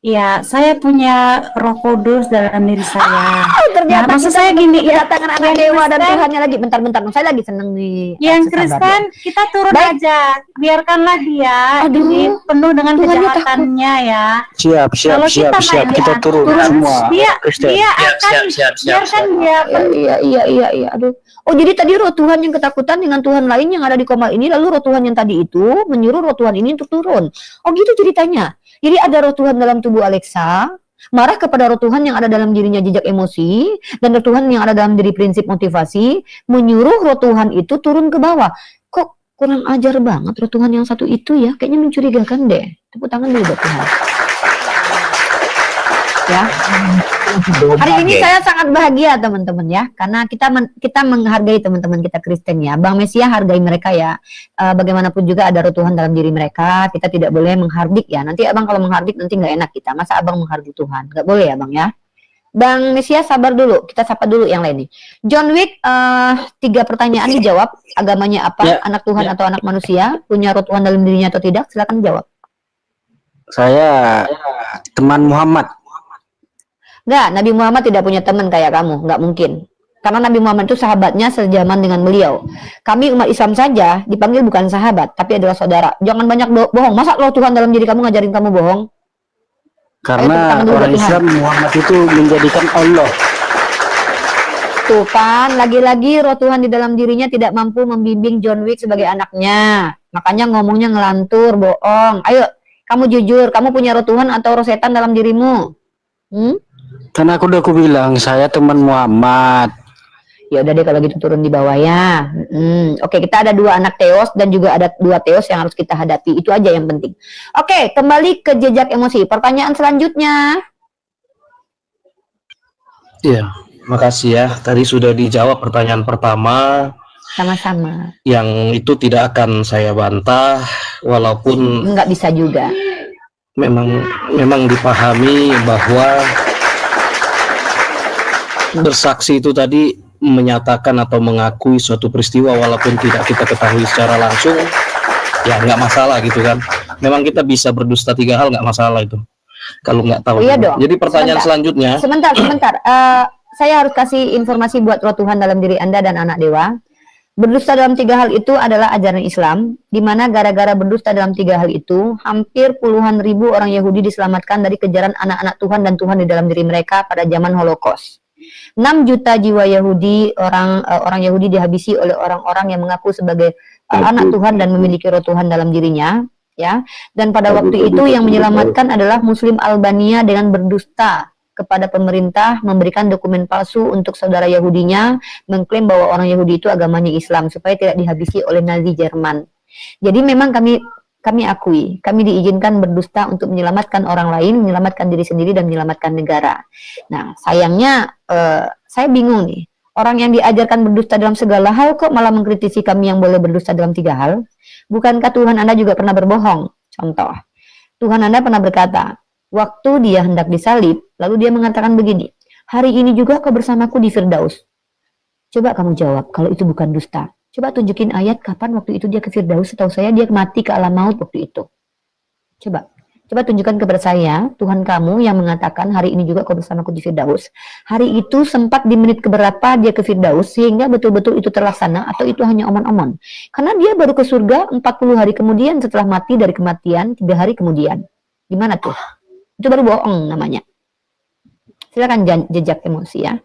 Ya, saya punya Roh Kudus dalam diri saya. Ternyata Nah, maksud kita saya gini, kedatangan anak yang dewa dan Kristen- Tuhannya lagi. Bentar, saya lagi seneng nih. Yang Sabar, Kristen kita turun Baik. aja, biarkanlah dia Aduh, ini penuh dengan Tuhannya kejahatannya ya. Siap. Kalau kita Kita turun semua. dia Kristen. akan Siap. biarkan dia Iya. Aduh. Oh, jadi tadi roh Tuhan yang ketakutan dengan Tuhan lain yang ada di koma ini, lalu roh Tuhan yang tadi itu menyuruh roh Tuhan ini untuk turun. Oh, gitu ceritanya. Jadi ada roh Tuhan dalam tubuh Alexa, marah kepada roh Tuhan yang ada dalam dirinya jejak emosi, dan roh Tuhan yang ada dalam diri prinsip motivasi, menyuruh roh Tuhan itu turun ke bawah. Kok kurang ajar banget roh Tuhan yang satu itu ya? Kayaknya mencurigakan deh. Tepuk tangan dulu buat Tuhan. Ya. Hari ini saya sangat bahagia teman-teman ya, karena kita menghargai teman-teman kita Kristen ya. Bang Mesia hargai mereka ya. Bagaimanapun juga ada roh Tuhan dalam diri mereka. Kita tidak boleh menghardik ya. Nanti abang kalau menghardik nanti nggak enak kita. Masa abang menghardik Tuhan? Nggak boleh ya bang ya. Bang Mesia sabar dulu. Kita sapa dulu yang lain nih. John Wick 3 pertanyaan dijawab. Agamanya apa? Ya, Anak Tuhan atau anak manusia? Punya roh Tuhan dalam dirinya atau tidak? Silakan jawab. Saya teman Muhammad. Enggak, Nabi Muhammad tidak punya teman kayak kamu, enggak mungkin. Karena Nabi Muhammad itu sahabatnya sejaman dengan beliau. Kami umat Islam saja dipanggil bukan sahabat, tapi adalah saudara. Jangan banyak bohong. Masa roh Tuhan dalam diri kamu ngajarin kamu bohong? Karena orang Islam Muhammad itu menjadikan Allah. Tuh kan, lagi-lagi roh Tuhan di dalam dirinya tidak mampu membimbing John Wick sebagai anaknya. Makanya ngomongnya ngelantur, bohong. Ayo, kamu jujur, kamu punya roh Tuhan atau roh setan dalam dirimu? Karena aku bilang saya teman Muhammad. Ya udah deh kalau gitu turun di bawah ya. Oke, kita ada 2 anak Theos dan juga ada 2 Theos yang harus kita hadapi. Itu aja yang penting. Oke, kembali ke jejak emosi. Pertanyaan selanjutnya. Iya, makasih ya. Tadi sudah dijawab pertanyaan pertama. Sama-sama. Yang itu tidak akan saya bantah, walaupun Nggak bisa juga. memang dipahami bahwa bersaksi itu tadi menyatakan atau mengakui suatu peristiwa walaupun tidak kita ketahui secara langsung, ya nggak masalah gitu kan. Memang kita bisa berdusta 3 hal, nggak masalah itu kalau nggak tahu. Iya dong. Jadi pertanyaan selanjutnya, Sebentar. Saya harus kasih informasi buat roh Tuhan dalam diri Anda dan anak dewa. Berdusta dalam 3 hal itu adalah ajaran Islam, di mana gara-gara berdusta dalam 3 hal itu, hampir puluhan ribu orang Yahudi diselamatkan dari kejaran anak-anak Tuhan dan Tuhan di dalam diri mereka pada zaman Holocaust. 6 juta jiwa Yahudi, orang Yahudi dihabisi oleh orang-orang yang mengaku sebagai anak Tuhan dan memiliki roh Tuhan dalam dirinya, ya. Dan pada waktu itu yang menyelamatkan adalah Muslim Albania dengan berdusta kepada pemerintah, memberikan dokumen palsu untuk saudara Yahudinya, mengklaim bahwa orang Yahudi itu agamanya Islam supaya tidak dihabisi oleh Nazi Jerman. Jadi memang kami akui, kami diizinkan berdusta untuk menyelamatkan orang lain, menyelamatkan diri sendiri dan menyelamatkan negara. Nah, sayangnya saya bingung nih. Orang yang diajarkan berdusta dalam segala hal kok malah mengkritisi kami yang boleh berdusta dalam 3 hal? Bukankah Tuhan Anda juga pernah berbohong? Contoh, Tuhan Anda pernah berkata, waktu dia hendak disalib, lalu dia mengatakan begini, hari ini juga kau bersamaku di Firdaus. Coba kamu jawab, kalau itu bukan dusta. Coba tunjukin ayat kapan waktu itu dia ke Firdaus, setahu saya dia mati ke alam maut waktu itu. Coba tunjukkan kepada saya, Tuhan kamu yang mengatakan hari ini juga kau bersamaku di Firdaus. Hari itu sempat di menit keberapa dia ke Firdaus, sehingga betul-betul itu terlaksana, atau itu hanya omong-omong. Karena dia baru ke surga 40 hari kemudian setelah mati dari kematian, 3 hari kemudian. Gimana tuh? Itu baru bohong namanya. Silakan jejak emosi ya.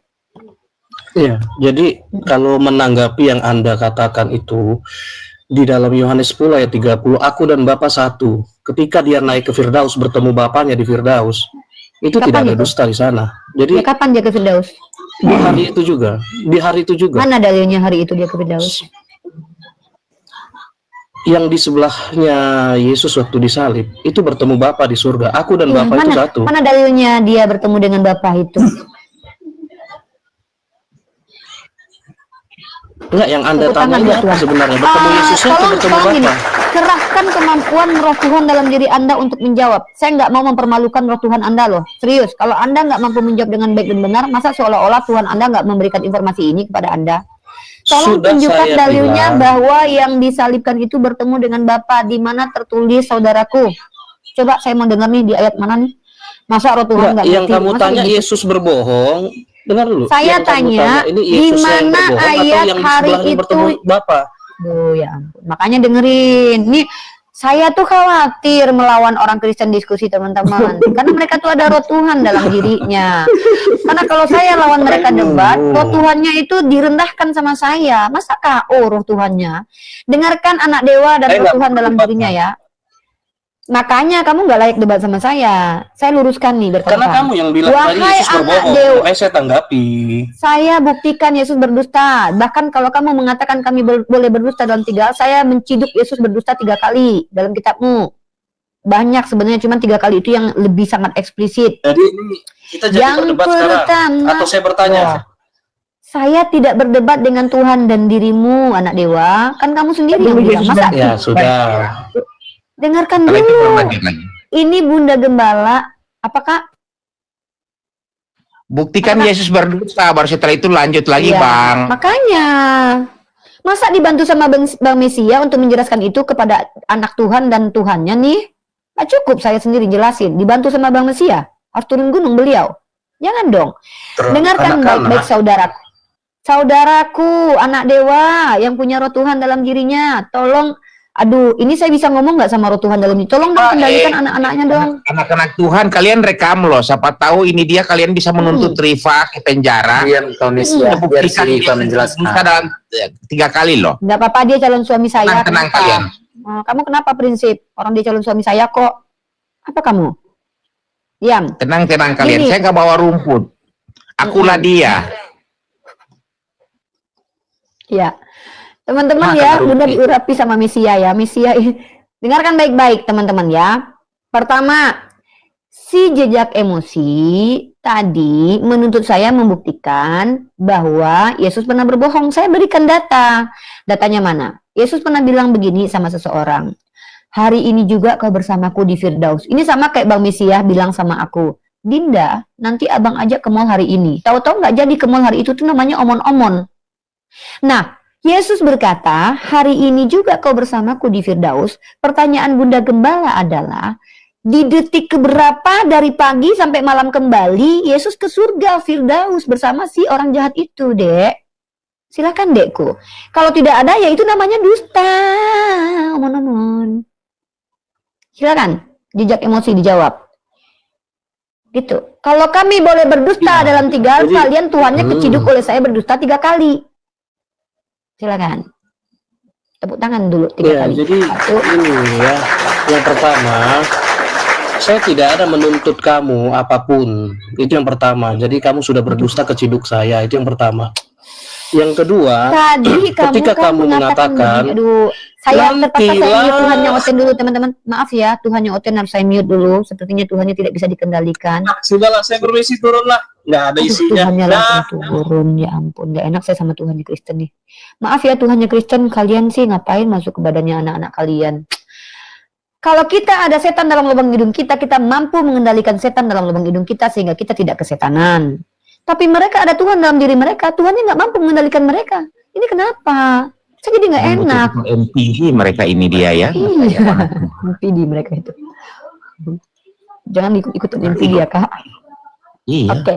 iya. Jadi kalau menanggapi yang Anda katakan itu, di dalam Yohanes 10 ayat 30, aku dan Bapa satu. Ketika dia naik ke Firdaus bertemu Bapaknya di Firdaus, itu Kapan tidak ada itu? dusta di sana. Jadi Ya kapan dia ke Firdaus? Di hari itu juga. Di hari itu juga. Mana dalilnya hari itu dia ke Firdaus? Yang di sebelahnya Yesus waktu disalib itu bertemu Bapa di surga. Aku dan Iya, Bapa itu satu. Mana dalilnya dia bertemu dengan Bapa itu? Enggak, yang Anda Tepuk tanya tangan ini buat apa Tuhan. sebenarnya? Bertemu Yesusnya atau bertemu Tolong gini, Bapa? kerahkan kemampuan roh Tuhan dalam diri Anda untuk menjawab. Saya nggak mau mempermalukan roh Tuhan Anda loh. Serius, kalau Anda nggak mampu menjawab dengan baik dan benar, masa seolah-olah Tuhan Anda nggak memberikan informasi ini kepada Anda? Tolong Sudah tunjukkan saya dalilnya bilang. bahwa yang disalibkan itu bertemu dengan Bapa. Di mana tertulis, saudaraku? Coba saya mau dengar nih di ayat mana nih? Masa roh Tuhan Enggak, nggak yang ngerti? kamu Masa tanya gitu? Yesus berbohong. Dengar dulu. Saya Yang kamu tanya, ini di Yesus yang mana berbohong atau ayat yang di hari sebelahnya itu? bertemu Bapa? Duh, ya ampun. Makanya dengerin. Nih, saya tuh khawatir melawan orang Kristen diskusi, teman-teman. Karena mereka tuh ada roh Tuhan dalam dirinya. Karena kalau saya lawan mereka debat, roh Tuhannya itu direndahkan sama saya. Masa KO roh Tuhannya? Dengarkan anak dewa dan roh Tuhan dalam dirinya ya. Makanya kamu nggak layak debat sama saya. Saya luruskan nih Karena berkata. kamu yang bilang tadi Wahai Yesus anak berbohong. dewa. Makanya saya tanggapi. Saya buktikan Yesus berdusta. Bahkan kalau kamu mengatakan kami boleh berdusta dalam 3 hal, saya menciduk Yesus berdusta 3 kali dalam kitabmu. Banyak sebenarnya, cuma 3 kali itu yang lebih sangat eksplisit. Jadi ini kita jadi Yang berdebat sekarang. pertama, Atau saya bertanya. saya tidak berdebat dengan Tuhan dan dirimu, anak dewa. Kan kamu sendiri yang bilang. Masa Ya sudah. dengarkan Kalau itu dulu. berlanjut lagi. Ini Bunda Gembala. Apakah Buktikan Yesus berdusta, baru setelah itu lanjut lagi, Iya, Bang. makanya masa dibantu sama Bang Mesia untuk menjelaskan itu kepada anak Tuhan dan Tuhannya nih? Nggak cukup saya sendiri jelasin. Dibantu sama Bang Mesia, harus turun gunung beliau. Jangan dong. Dengarkan baik-baik saudaraku. Saudaraku, anak dewa yang punya roh Tuhan dalam dirinya, tolong. Aduh, ini saya bisa ngomong nggak sama roh Tuhan dalam ini? Tolong dong kendalikan anak-anaknya dong. Anak-anak Tuhan, kalian rekam loh. Siapa tahu ini dia kalian bisa menuntut Rifa ke penjara. Diam kau Mesia, biar si Rifa menjelaskan. Bisa dalam 3 kali loh. Nggak apa-apa, dia calon suami saya. Tenang Kenapa? kalian. Kamu kenapa prinsip? Orang dia calon suami saya kok. Apa kamu? Diam. Tenang kalian. Ini. Saya nggak bawa rumput. Akulah dia. Ya. Teman-teman Makan ya, rumput. Bunda diurapi sama Mesia ya. Mesia dengarkan baik-baik teman-teman ya. Pertama, si jejak emosi tadi menuntut saya membuktikan bahwa Yesus pernah berbohong. Saya berikan data. Datanya mana? Yesus pernah bilang begini sama seseorang. Hari ini juga kau bersamaku di Firdaus. Ini sama kayak Bang Mesia bilang sama aku. Dinda, nanti abang ajak ke mall hari ini. Tahu-tahu nggak jadi ke mall hari itu tuh namanya omon-omon. Nah, Yesus berkata, hari ini juga kau bersamaku di Firdaus. Pertanyaan Bunda Gembala adalah, di detik keberapa dari pagi sampai malam kembali, Yesus ke surga Firdaus bersama si orang jahat itu, Dek. Silakan, Dekku. Kalau tidak ada, ya itu namanya dusta. Omon-omon. Silakan, jejak emosi dijawab. Gitu. Kalau kami boleh berdusta dalam 3 hal, kalian Tuhannya keciduk oleh saya berdusta 3 kali. Silakan. Tepuk tangan dulu 3 Ya, kali. jadi ini ya. Yang pertama, saya tidak ada menuntut kamu apapun. Itu yang pertama. Jadi kamu sudah berdusta keciduk saya. Itu yang pertama. Yang kedua, Tadi ketika kamu mengatakan, begini, aduh, saya terpaksa saya mute nantilah. Tuhannya Oten dulu, teman-teman. Maaf ya, Tuhannya Oten harus saya mute dulu. Sepertinya Tuhannya tidak bisa dikendalikan. Sudahlah, saya permisi turunlah. Nggak ada Aduh, isinya. Tuhannya Nah, langsung turun, ya ampun, gak enak saya sama Tuhannya Kristen nih. Maaf ya Tuhannya Kristen, kalian sih ngapain masuk ke badannya anak-anak kalian? Kalau kita ada setan dalam lubang hidung kita, kita mampu mengendalikan setan dalam lubang hidung kita sehingga kita tidak kesetanan. Tapi mereka ada Tuhan dalam diri mereka, Tuhannya nggak mampu mengendalikan mereka. Ini kenapa? Saya jadi nggak enak. MPD mereka ini dia ya. Iya, MPD mereka itu. Jangan ikut-ikutan MPD ya Kak. Iya. Oke.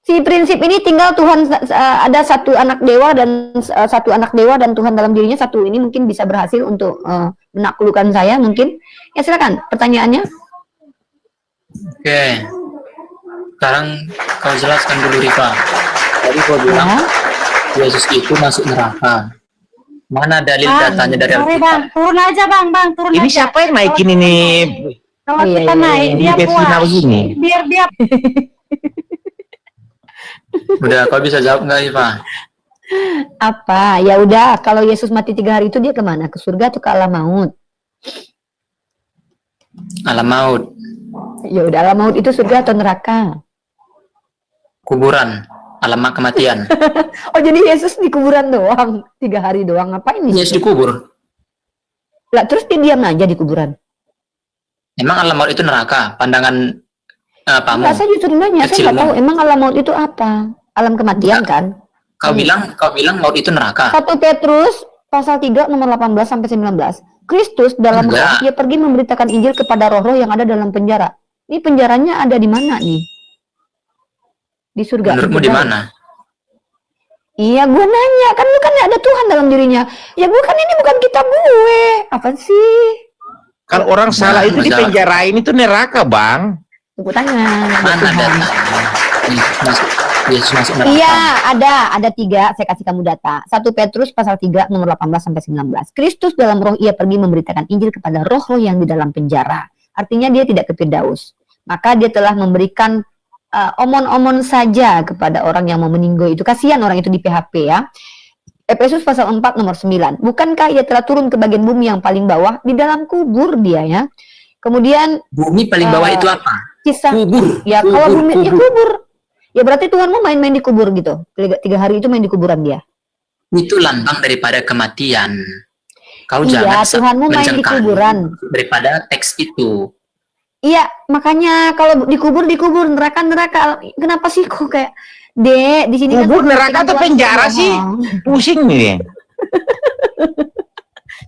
Si prinsip ini tinggal Tuhan, ada satu anak dewa dan Tuhan dalam dirinya satu ini mungkin bisa berhasil untuk menaklukkan saya mungkin. Ya silakan pertanyaannya. Oke. Sekarang kau jelaskan dulu Rifa. Tadi kau bilang Yesus itu masuk neraka. Mana dalil datanya dari Sorry Alkitab? bang, turun aja bang, turun Ini aja. siapa yang naikin ini? Kalau Iya, kita iya, naik, iya. dia Di Bethina puas. begini. Biar dia Udah, kau bisa jawab nggak, Iva? Apa? Ya udah, kalau Yesus mati 3 hari itu dia kemana? Ke surga atau ke alam maut? Alam maut, Ya udah, alam maut itu surga atau neraka? kuburan, alam kematian. Oh, jadi Yesus di kuburan doang, 3 hari doang. Ngapain nih? Yesus dikubur. Lah, terus dia diam aja di kuburan. Emang alam maut itu neraka? Pandangan pamu? Enggak, saya justru nanya, saya nggak Kecilmu. tahu emang alam maut itu apa? Alam kematian Enggak. kan? Kau bilang maut itu neraka. 1 Petrus pasal 3 nomor 18 sampai 19. Kristus dalam roh, Enggak. ia pergi memberitakan Injil kepada roh-roh yang ada dalam penjara. Ini penjaranya ada di mana nih? Di surga. Menurutmu di mana? Iya, gue nanya, kan lu kan ada Tuhan dalam dirinya. Ya gue kan, ini bukan kitab gue. Apa sih? Kalau orang salah itu Masalah. dipenjarain itu neraka, Bang. Tepuk tangan. buat Mana Tuhan. datanya? Yesus masuk neraka. Iya, ada 3, saya kasih kamu data. 1 Petrus pasal 3 nomor 18 sampai 19. Kristus dalam roh ia pergi memberitakan Injil kepada roh-roh yang di dalam penjara. Artinya dia tidak ke Firdaus. Maka dia telah memberikan omon-omon saja kepada orang yang mau meninggal itu. Kasihan orang itu di PHP ya. Efesus pasal 4 nomor 9. Bukankah ia telah turun ke bagian bumi yang paling bawah, di dalam kubur dia ya. Kemudian Bumi paling bawah itu apa? kisah Kubur. ya, kalau bumi ya kubur. Ya berarti Tuhanmu main-main di kubur gitu. 3 hari itu main di kuburan dia. Itu lambang daripada kematian. Kau Iya, jangan Tuhanmu main di menjengkali kuburan. daripada teks itu. Iya, makanya kalau dikubur neraka. Kenapa sih kok kayak di sini Kubur kan neraka atau penjara sih? Pusing nih.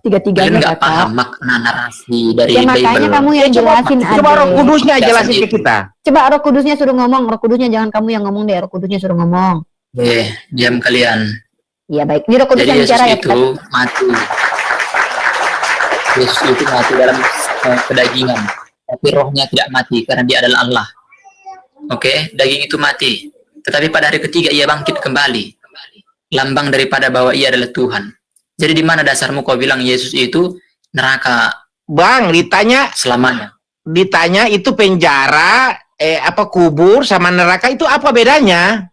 Tiga-tiganya Kalian nggak kakak. paham makna narasi dari Ya makanya Bible. kamu yang jelasin Coba Roh Ade. Kudusnya Tidak jelasin ke sendiri. kita. Coba Roh Kudusnya suruh ngomong. Roh Kudusnya jangan kamu yang ngomong deh. Roh Kudusnya suruh ngomong. Diam kalian. Iya baik. Ini Roh Kudus Jadi yang Yesus bicara ya. itu mati. Yesus itu mati dalam kedagingan, tapi rohnya tidak mati karena dia adalah Allah. Oke, daging itu mati, tetapi pada hari ketiga ia bangkit kembali. Lambang daripada bahwa ia adalah Tuhan. Jadi di mana dasarmu kau bilang Yesus itu neraka Bang, selamanya? ditanya itu penjara, kubur sama neraka itu apa bedanya?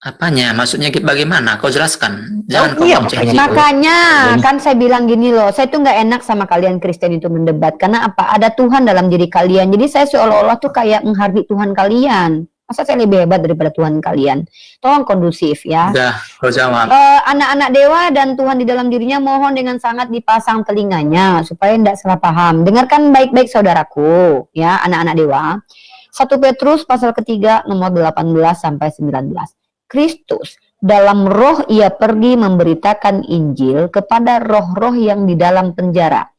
Apanya? Maksudnya bagaimana? Kau jelaskan. Jangan kau iya, bonceng makanya. gitu. Makanya kan saya bilang gini loh, saya tuh nggak enak sama kalian Kristen itu mendebat karena apa? Ada Tuhan dalam diri kalian. Jadi saya seolah-olah tuh kayak menghargai Tuhan kalian. Masa saya lebih hebat daripada Tuhan kalian? Tolong kondusif ya. Udah, kau jawab. Anak-anak dewa dan Tuhan di dalam dirinya mohon dengan sangat dipasang telinganya supaya tidak salah paham. Dengarkan baik-baik saudaraku, ya anak-anak dewa. 1 Petrus pasal ketiga nomor 18 sampai 19. Kristus dalam roh ia pergi memberitakan Injil kepada roh-roh yang di dalam penjara.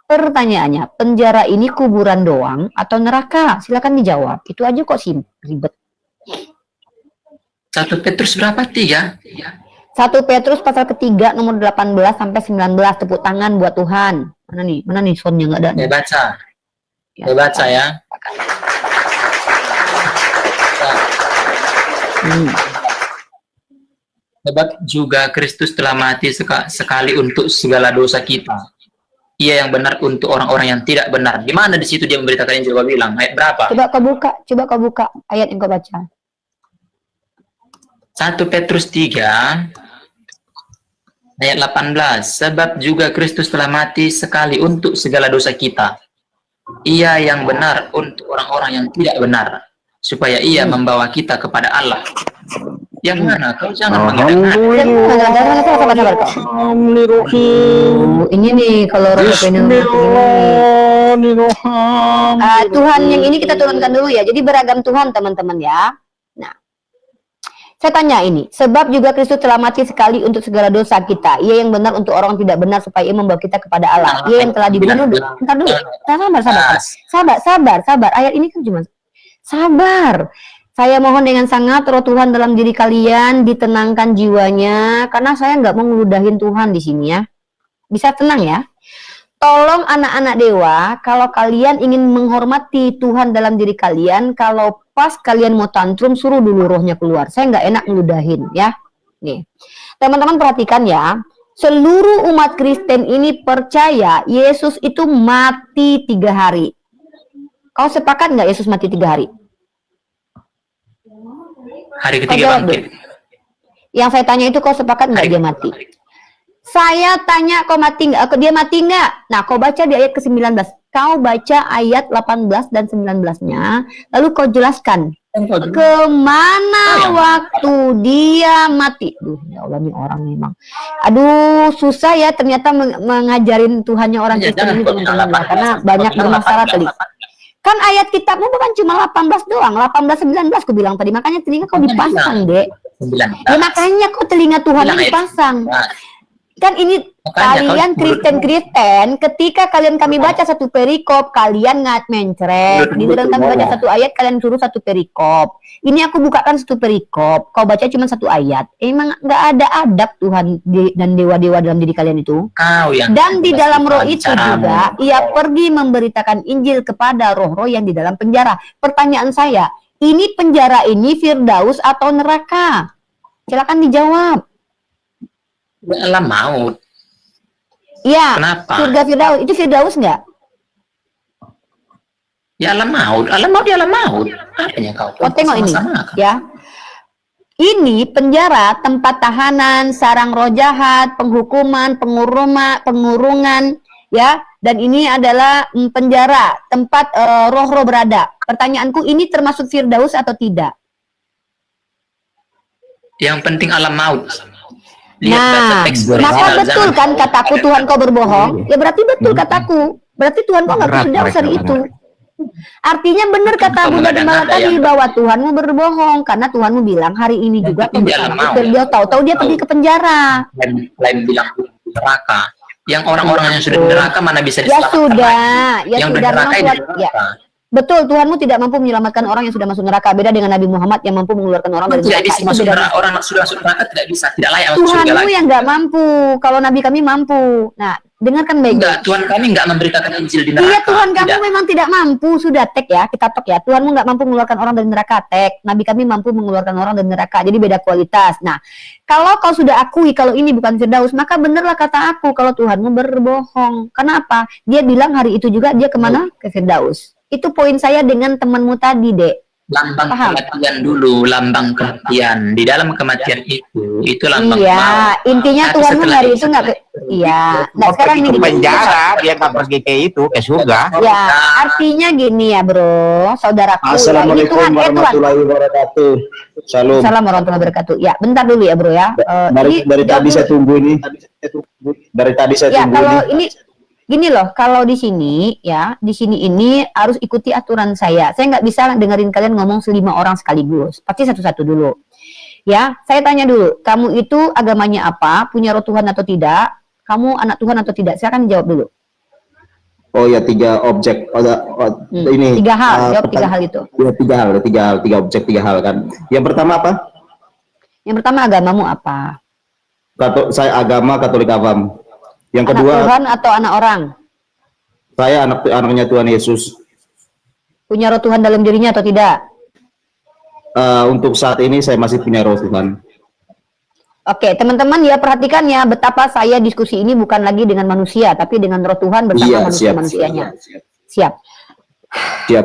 Pertanyaannya, penjara ini kuburan doang atau neraka? Silakan dijawab. Itu aja kok sih ribet. 1 Petrus berapa? 3? 1 Petrus pasal ketiga nomor 18 sampai 19. Tepuk tangan buat Tuhan. Mana nih soundnya nggak ada? Saya baca. Ya, Saya baca ya. Sebab juga Kristus telah mati sekali untuk segala dosa kita. Ia yang benar untuk orang-orang yang tidak benar. Di mana di situ dia memberitakan Injil? Coba bilang ayat berapa? Coba kau buka ayat yang kau baca. 1 Petrus 3 ayat 18. Sebab juga Kristus telah mati sekali untuk segala dosa kita. Ia yang benar untuk orang-orang yang tidak benar, supaya ia membawa kita kepada Allah. Yang mana? Kau jangan mendengar. Ini nih kalau Tuhan yang ini kita turunkan dulu ya. Jadi beragam Tuhan teman-teman ya. Nah, saya tanya ini, sebab juga Kristus telah mati sekali untuk segala dosa kita. Ia yang benar untuk orang tidak benar supaya ia membawa kita kepada Allah. Ia yang telah dibunuh. Bentar dulu. Sabar. Ayat ini kan cuma sabar. Saya mohon dengan sangat roh Tuhan dalam diri kalian ditenangkan jiwanya, karena saya nggak mau ngeludahin Tuhan di sini ya. Bisa tenang ya. Tolong anak-anak dewa, kalau kalian ingin menghormati Tuhan dalam diri kalian, kalau pas kalian mau tantrum, suruh dulu rohnya keluar. Saya nggak enak ngeludahin ya. Nih, teman-teman perhatikan ya. Seluruh umat Kristen ini percaya Yesus itu mati 3 hari. Kau sepakat nggak Yesus mati 3 hari? Hari Kau ketiga jawab bangkit. dulu. Yang saya tanya itu kau sepakat nggak dia mati? Saya tanya kau mati nggak? Dia mati nggak? Nah, kau baca di ayat ke-19. Kau baca ayat 18 dan 19-nya, lalu kau jelaskan kemana waktu dia mati. Duh, ya Allah nih orang memang. Aduh, susah ya ternyata mengajarin Tuhannya orang Kristen ini teman-teman ya, karena banyak bermasalah tadi. Kan ayat kitabmu bukan cuma 18 doang, 18 19 aku bilang tadi. Makanya telinga kau dipasang, Dek. Ya makanya kau telinga Tuhan dipasang. Kan ini kalian Kristen-Kristen, ketika kami baca satu perikop, kalian mencret. Di dalam kami baca satu ayat, kalian suruh satu perikop. Ini aku bukakan satu perikop, kau baca cuma satu ayat. Emang nggak ada adab Tuhan dan dewa-dewa dalam diri kalian itu. Dan di dalam roh itu juga, ia pergi memberitakan Injil kepada roh-roh yang di dalam penjara. Pertanyaan saya, ini penjara ini Firdaus atau neraka? Silakan dijawab. Alam maut. Iya. Kenapa? Surga Firdaus itu Firdaus nggak? Ya alam maut ya alam maut. Apanya kau? Oh tengok ini, ya. Ini penjara, tempat tahanan, sarang roh jahat, penghukuman, pengurungan, ya. Dan ini adalah penjara, tempat roh-roh berada. Pertanyaanku, ini termasuk Firdaus atau tidak? Yang penting alam maut. Nah, maka betul kan kataku Tuhan kau berbohong? Ya berarti betul kataku. Berarti Tuhan kau nggak Firdaus hari itu. Artinya benar kata Bunda Gembala tadi bahwa Tuhanmu berbohong karena Tuhanmu bilang hari ini juga kau bersama Firdaus. Tahu-tahu dia pergi ke penjara. Lain bilang neraka. Yang orang-orang yang sudah di neraka mana bisa diselamatkan? Ya sudah, ya yang sudah. neraka Ya. Betul, Tuhanmu tidak mampu menyelamatkan orang yang sudah masuk neraka. Beda dengan Nabi Muhammad yang mampu mengeluarkan orang dari neraka. Itu beda. Orang sudah masuk neraka tidak bisa, tidak layak masuk surga Tuhanmu lagi. yang nggak mampu. Kalau Nabi kami mampu. Nah, dengarkan baik. Enggak, Tuhan kami nggak memberitakan Injil di neraka. Iya, Tuhan kamu memang tidak mampu. Sudah tek ya, kita tok ya. Tuhanmu nggak mampu mengeluarkan orang dari neraka, tek. Nabi kami mampu mengeluarkan orang dari neraka. Jadi beda kualitas. Nah, kalau kau sudah akui kalau ini bukan Firdaus, maka benerlah kata aku kalau Tuhanmu berbohong. Kenapa? Dia bilang hari itu juga dia kemana? Ke Firdaus. Itu poin saya dengan temanmu tadi, Dek. Lambang kematian dulu, lambang kematian. Di dalam kematian itu lambang iya, maut. intinya Tuhanmu hari itu nggak ke... Iya. Nah, sekarang ini penjara, dia nggak pergi ke itu, ke surga. Ya, artinya gini ya, Bro, saudaraku. Assalamualaikum Ya, ini warahmatullahi wabarakatuh. Salam. Assalamualaikum warahmatullahi wabarakatuh. Ya, bentar dulu ya, Bro ya. Dari tadi saya tunggu ini. Dari tadi saya ya, tunggu kalau ini gini loh, kalau di sini ya, di sini ini harus ikuti aturan saya. Saya nggak bisa dengerin kalian ngomong 5 orang sekaligus. Pasti satu-satu dulu. Ya, saya tanya dulu, kamu itu agamanya apa? Punya roh Tuhan atau tidak? Kamu anak Tuhan atau tidak? Silakan jawab dulu. Oh ya, 3 objek. Ini 3 hal, jawab 3 hal itu. Ya, 3 objek, 3 hal kan. Yang pertama apa? Yang pertama, agamamu apa? Saya agama Katolik awam. Yang Anak kedua, Tuhan atau anak orang? saya anaknya Tuhan Yesus. Punya roh Tuhan dalam dirinya atau tidak? Untuk saat ini saya masih punya roh Tuhan. Oke, teman-teman ya perhatikan ya betapa saya diskusi ini bukan lagi dengan manusia, tapi dengan roh Tuhan bersama manusia-manusianya. Siap.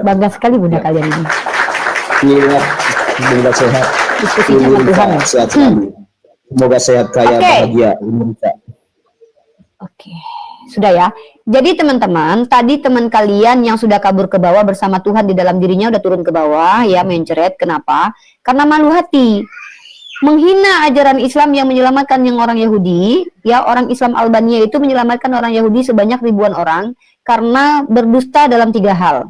Bangga sekali Bunda kalian ini. Iya, semoga sehat. Diskusinya sama Tuhan. Sehat sekali. Semoga sehat, kaya, bahagia. Oke, sudah ya. Jadi teman-teman, tadi teman kalian yang sudah kabur ke bawah bersama Tuhan di dalam dirinya udah turun ke bawah ya, mencret. Kenapa? Karena malu hati. Menghina ajaran Islam yang menyelamatkan yang orang Yahudi, ya orang Islam Albania itu menyelamatkan orang Yahudi sebanyak ribuan orang karena berdusta dalam 3 hal.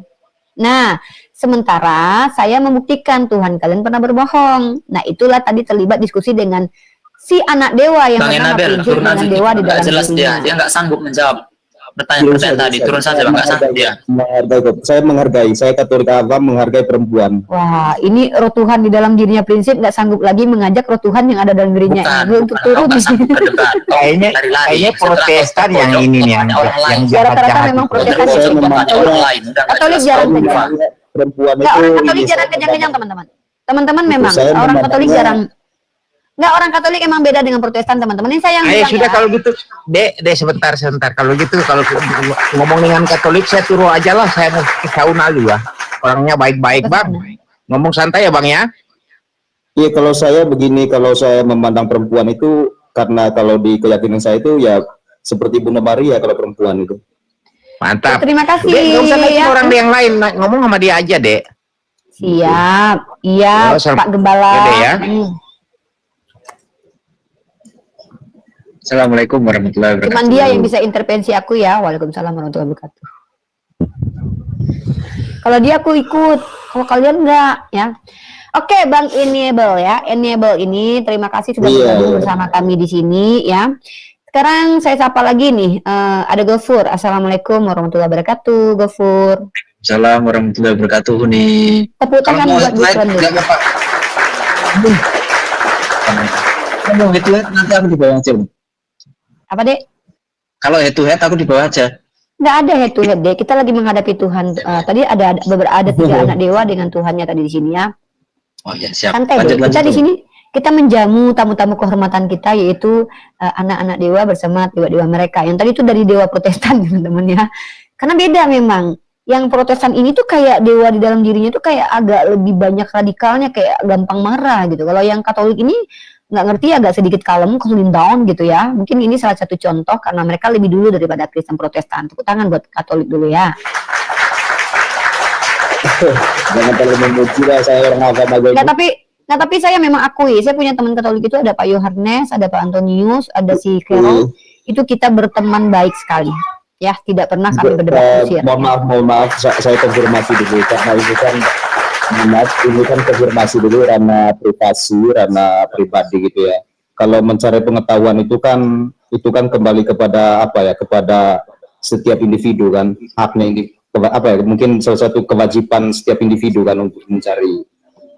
Nah, sementara saya membuktikan Tuhan kalian pernah berbohong. Nah, itulah tadi terlibat diskusi dengan si anak dewa yang bernama Prinsip dengan dewa di dalam jelas dirinya. dia nggak sanggup menjawab pertanyaan tadi. Turun saja, nggak sanggup dia. Saya menghargai, saya Katolik awam menghargai perempuan. Wah, ini roh Tuhan di dalam dirinya Prinsip nggak sanggup lagi mengajak roh Tuhan yang ada dalam dirinya untuk turun. Kayaknya Protestan yang ini nih, yang rata-rata memang Protestan Katolik jarang kejang. Perempuan itu orang Katolik ini jarang kejang-kejang teman-teman. Teman-teman memang orang Katolik jarang. Nggak, orang Katolik emang beda dengan Protestan teman-teman. Ini saya yang bilang sudah ya. kalau gitu, Dek sebentar. Kalau gitu, kalau ngomong dengan Katolik saya turun aja lah. Saya mau ke sauna dulu ya. Orangnya baik-baik Bang. Ngomong santai ya Bang ya. Iya, kalau saya begini, kalau saya memandang perempuan itu, karena kalau di keyakinan saya itu ya seperti Bunda Maria kalau perempuan itu. Mantap. Terima kasih. Dek, nggak usah ngomong ya. orang yang lain, ngomong sama dia aja, Dek. Siap. Iya, Oh, Pak Gembala. ya, Dek, ya. Assalamualaikum warahmatullahi wabarakatuh. Cuman dia yang bisa intervensi aku ya. Waalaikumsalam warahmatullahi wabarakatuh. Kalau dia aku ikut, kalau kalian enggak ya. Oke, Bang Enable ya. Enable ini terima kasih sudah bergabung bersama kami di sini ya. Sekarang saya sapa lagi nih, ada Gofur. Assalamualaikum warahmatullahi wabarakatuh, Gofur. Assalamualaikum warahmatullahi wabarakatuh nih. Tepuk tangan buat Gofur. Enggak apa. Kalau head to head nanti aku di bawah aja. Apa, Dek? Kalau head to head aku di bawah aja. Nggak ada head to head, Dek. Kita lagi menghadapi Tuhan. Tadi ada beberapa tiga anak dewa dengan Tuhannya tadi di sini ya. Oh ya, siap. Santai, Dek. Kita di sini kita menjamu tamu-tamu kehormatan kita, yaitu anak-anak dewa bersama dewa-dewa mereka. Yang tadi itu dari dewa Protestan, teman-teman ya. Karena beda memang. Yang Protestan ini tuh kayak dewa di dalam dirinya tuh kayak agak lebih banyak radikalnya, kayak gampang marah gitu. Kalau yang Katolik ini nggak ngerti, agak sedikit kalem, cooling down gitu ya. Mungkin ini salah satu contoh karena mereka lebih dulu daripada Kristen Protestan. Tepuk tangan buat Katolik dulu ya. Jangan terlalu memuji lah, saya orang agama gue. Nggak, tapi saya memang akui, saya punya teman Katolik itu, ada Pak Yohanes, ada Pak Antonius, ada si Carol. Itu kita berteman baik sekali. Ya, tidak pernah kami berdebat kusir. Mohon maaf, saya konfirmasi dulu karena ini kan konfirmasi dulu ranah privasi, ranah pribadi gitu ya. Kalau mencari pengetahuan itu kan kembali kepada apa ya, kepada setiap individu kan, haknya apa ya, mungkin salah satu kewajiban setiap individu kan untuk mencari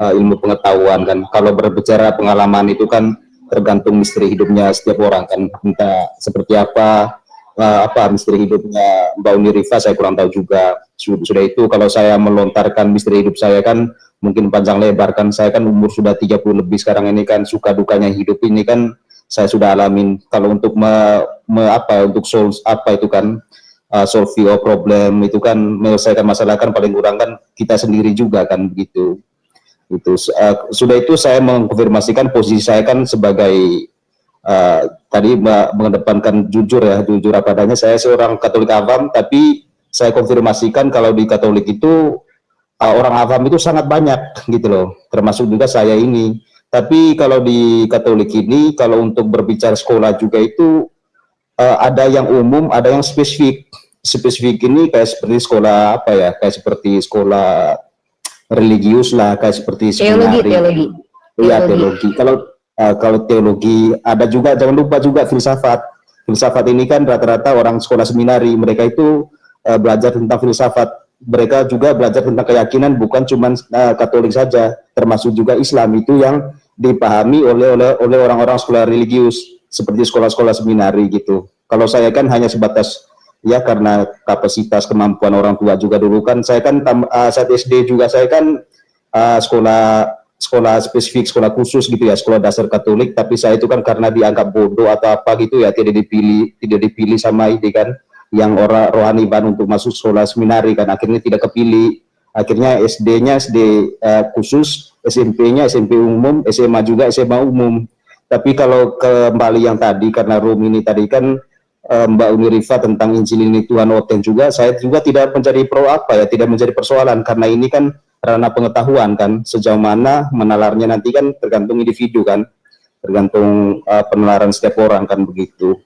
ilmu pengetahuan kan. Kalau berbicara pengalaman itu kan tergantung misteri hidupnya setiap orang kan, entah seperti apa misteri hidupnya Mbak Uni Rifa saya kurang tahu juga. Sudah itu kalau saya melontarkan misteri hidup saya kan mungkin panjang lebar kan, saya kan umur sudah 30 lebih sekarang ini kan, suka dukanya hidup ini kan saya sudah alamin. Kalau untuk untuk solve your problem itu kan, menyelesaikan masalah kan paling kurang kan kita sendiri juga kan begitu. Itu sudah itu saya mengkonfirmasikan posisi saya kan sebagai tadi mengedepankan jujur apa adanya. Saya seorang Katolik awam, tapi saya konfirmasikan kalau di Katolik itu orang awam itu sangat banyak gitu loh, termasuk juga saya ini. Tapi kalau di Katolik ini, kalau untuk berbicara sekolah juga itu ada yang umum, ada yang spesifik. Spesifik ini kayak seperti sekolah apa ya, kayak seperti sekolah religius lah, kayak seperti teologi. Iya, teologi. Kalau teologi ada juga, jangan lupa juga filsafat. Filsafat ini kan rata-rata orang sekolah seminari, mereka itu belajar tentang filsafat. Mereka juga belajar tentang keyakinan, bukan cuma Katolik saja, termasuk juga Islam itu yang dipahami oleh orang-orang sekolah religius seperti sekolah-sekolah seminari gitu. Kalau saya kan hanya sebatas ya karena kapasitas kemampuan orang tua juga dulu kan, saya kan saat SD juga saya kan sekolah spesifik, sekolah khusus gitu ya, sekolah dasar Katolik, tapi saya itu kan karena dianggap bodoh atau apa gitu ya, tidak dipilih sama ini kan, yang orang rohani ban untuk masuk sekolah seminari kan, akhirnya tidak kepilih. Akhirnya SD-nya SD khusus, SMP-nya SMP umum, SMA juga SMA umum. Tapi kalau kembali yang tadi, karena room ini tadi kan Mbak Uni Rifa tentang Injil ini Tuhan Oten juga, saya juga tidak mencari tidak mencari persoalan, karena ini kan ranah pengetahuan kan, sejauh mana menalarnya nanti kan tergantung individu kan, tergantung penalaran setiap orang kan begitu.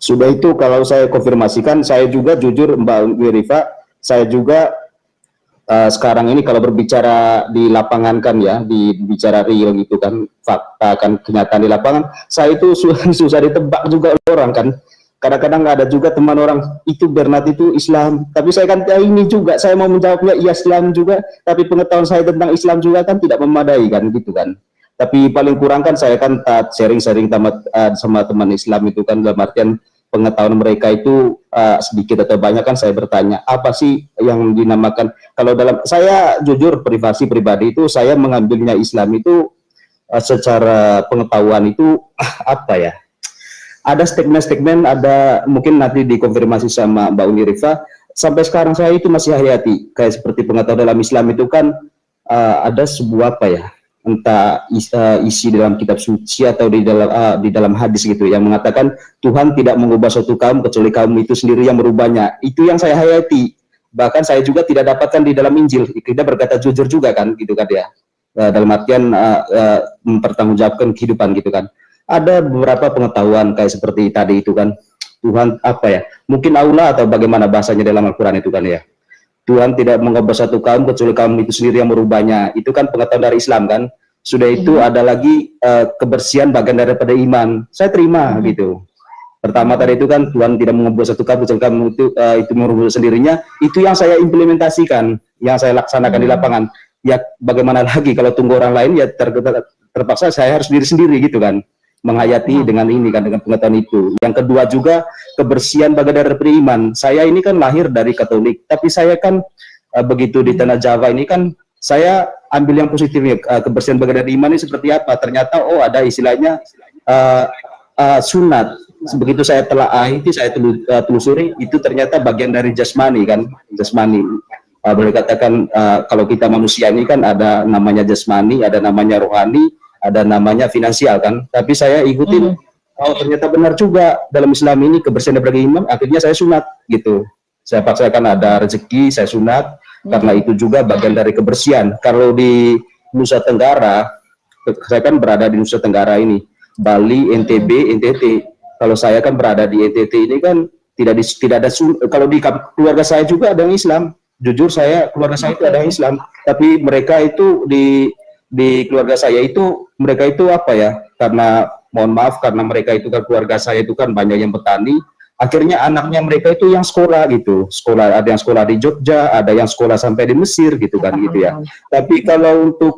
Sudah itu kalau saya konfirmasikan, saya juga jujur Mbak Wirifa, saya juga sekarang ini kalau berbicara di lapangan kan ya, bicara real gitu kan, fakta kan, kenyataan di lapangan, saya itu susah ditebak juga orang kan. Kadang-kadang ada juga teman orang itu Bernard itu Islam, tapi saya kan ini juga saya mau menjawabnya iya Islam juga, tapi pengetahuan saya tentang Islam juga kan tidak memadai kan gitu kan. Tapi paling kurang kan saya kan sharing-sharing sama teman Islam itu kan, dalam artian pengetahuan mereka itu sedikit atau banyak kan saya bertanya apa sih yang dinamakan, kalau dalam saya jujur pribadi itu saya mengambilnya Islam itu secara pengetahuan itu apa ya, ada statement-statement, ada mungkin nanti dikonfirmasi sama Mbak Uni Rifa, sampai sekarang saya itu masih hayati, kayak seperti pengetahuan dalam Islam itu kan ada sebuah apa ya entah isi dalam kitab suci atau di dalam hadis gitu yang mengatakan Tuhan tidak mengubah suatu kaum kecuali kaum itu sendiri yang merubahnya. Itu yang saya hayati. Bahkan saya juga tidak dapatkan di dalam Injil. Kita berkata jujur juga kan gitu kan ya. Dalam artian mempertanggungjawabkan kehidupan gitu kan. Ada beberapa pengetahuan kayak seperti tadi itu kan. Tuhan apa ya? Mungkin Allah atau bagaimana bahasanya dalam Al-Qur'an itu kan ya. Tuhan tidak mengubah satu kaum kecuali kaum itu sendiri yang merubahnya. Itu kan pengetahuan dari Islam kan. Sudah itu ada lagi kebersihan bagian daripada iman. Saya terima gitu. Pertama tadi itu kan Tuhan tidak mengubah satu kaum kecuali kaum itu merubah sendirinya. Itu yang saya implementasikan, yang saya laksanakan di lapangan. Ya bagaimana lagi kalau tunggu orang lain ya terpaksa saya harus diri sendiri gitu kan. Menghayati dengan ini kan, dengan pengetahuan itu. Yang kedua juga kebersihan bagian dari beriman. Saya ini kan lahir dari Katolik, tapi saya kan begitu di tanah Jawa ini kan saya ambil yang positifnya. Kebersihan bagian dari iman ini seperti apa? Ternyata oh ada istilahnya sunat. Begitu saya telah itu saya telusuri itu ternyata bagian dari jasmani kan, jasmani. Boleh katakan kalau kita manusia ini kan ada namanya jasmani, ada namanya rohani, ada namanya finansial kan, tapi saya ikutin oh ternyata benar juga dalam Islam ini kebersihan dari iman, akhirnya saya sunat gitu. Saya paksakan ada rezeki, saya sunat karena itu juga bagian dari kebersihan. Kalau di Nusa Tenggara, saya kan berada di Nusa Tenggara ini, Bali, NTB, NTT. Kalau saya kan berada di NTT ini kan tidak ada kalau di keluarga saya juga ada yang Islam. Jujur saya keluarga saya itu ada yang Islam, tapi mereka itu di keluarga saya itu mereka itu apa ya, karena mohon maaf karena mereka itu kan keluarga saya itu kan banyak yang petani, akhirnya anaknya mereka itu yang sekolah gitu, sekolah ada yang sekolah di Jogja, ada yang sekolah sampai di Mesir gitu kan gitu ya. Tapi kalau untuk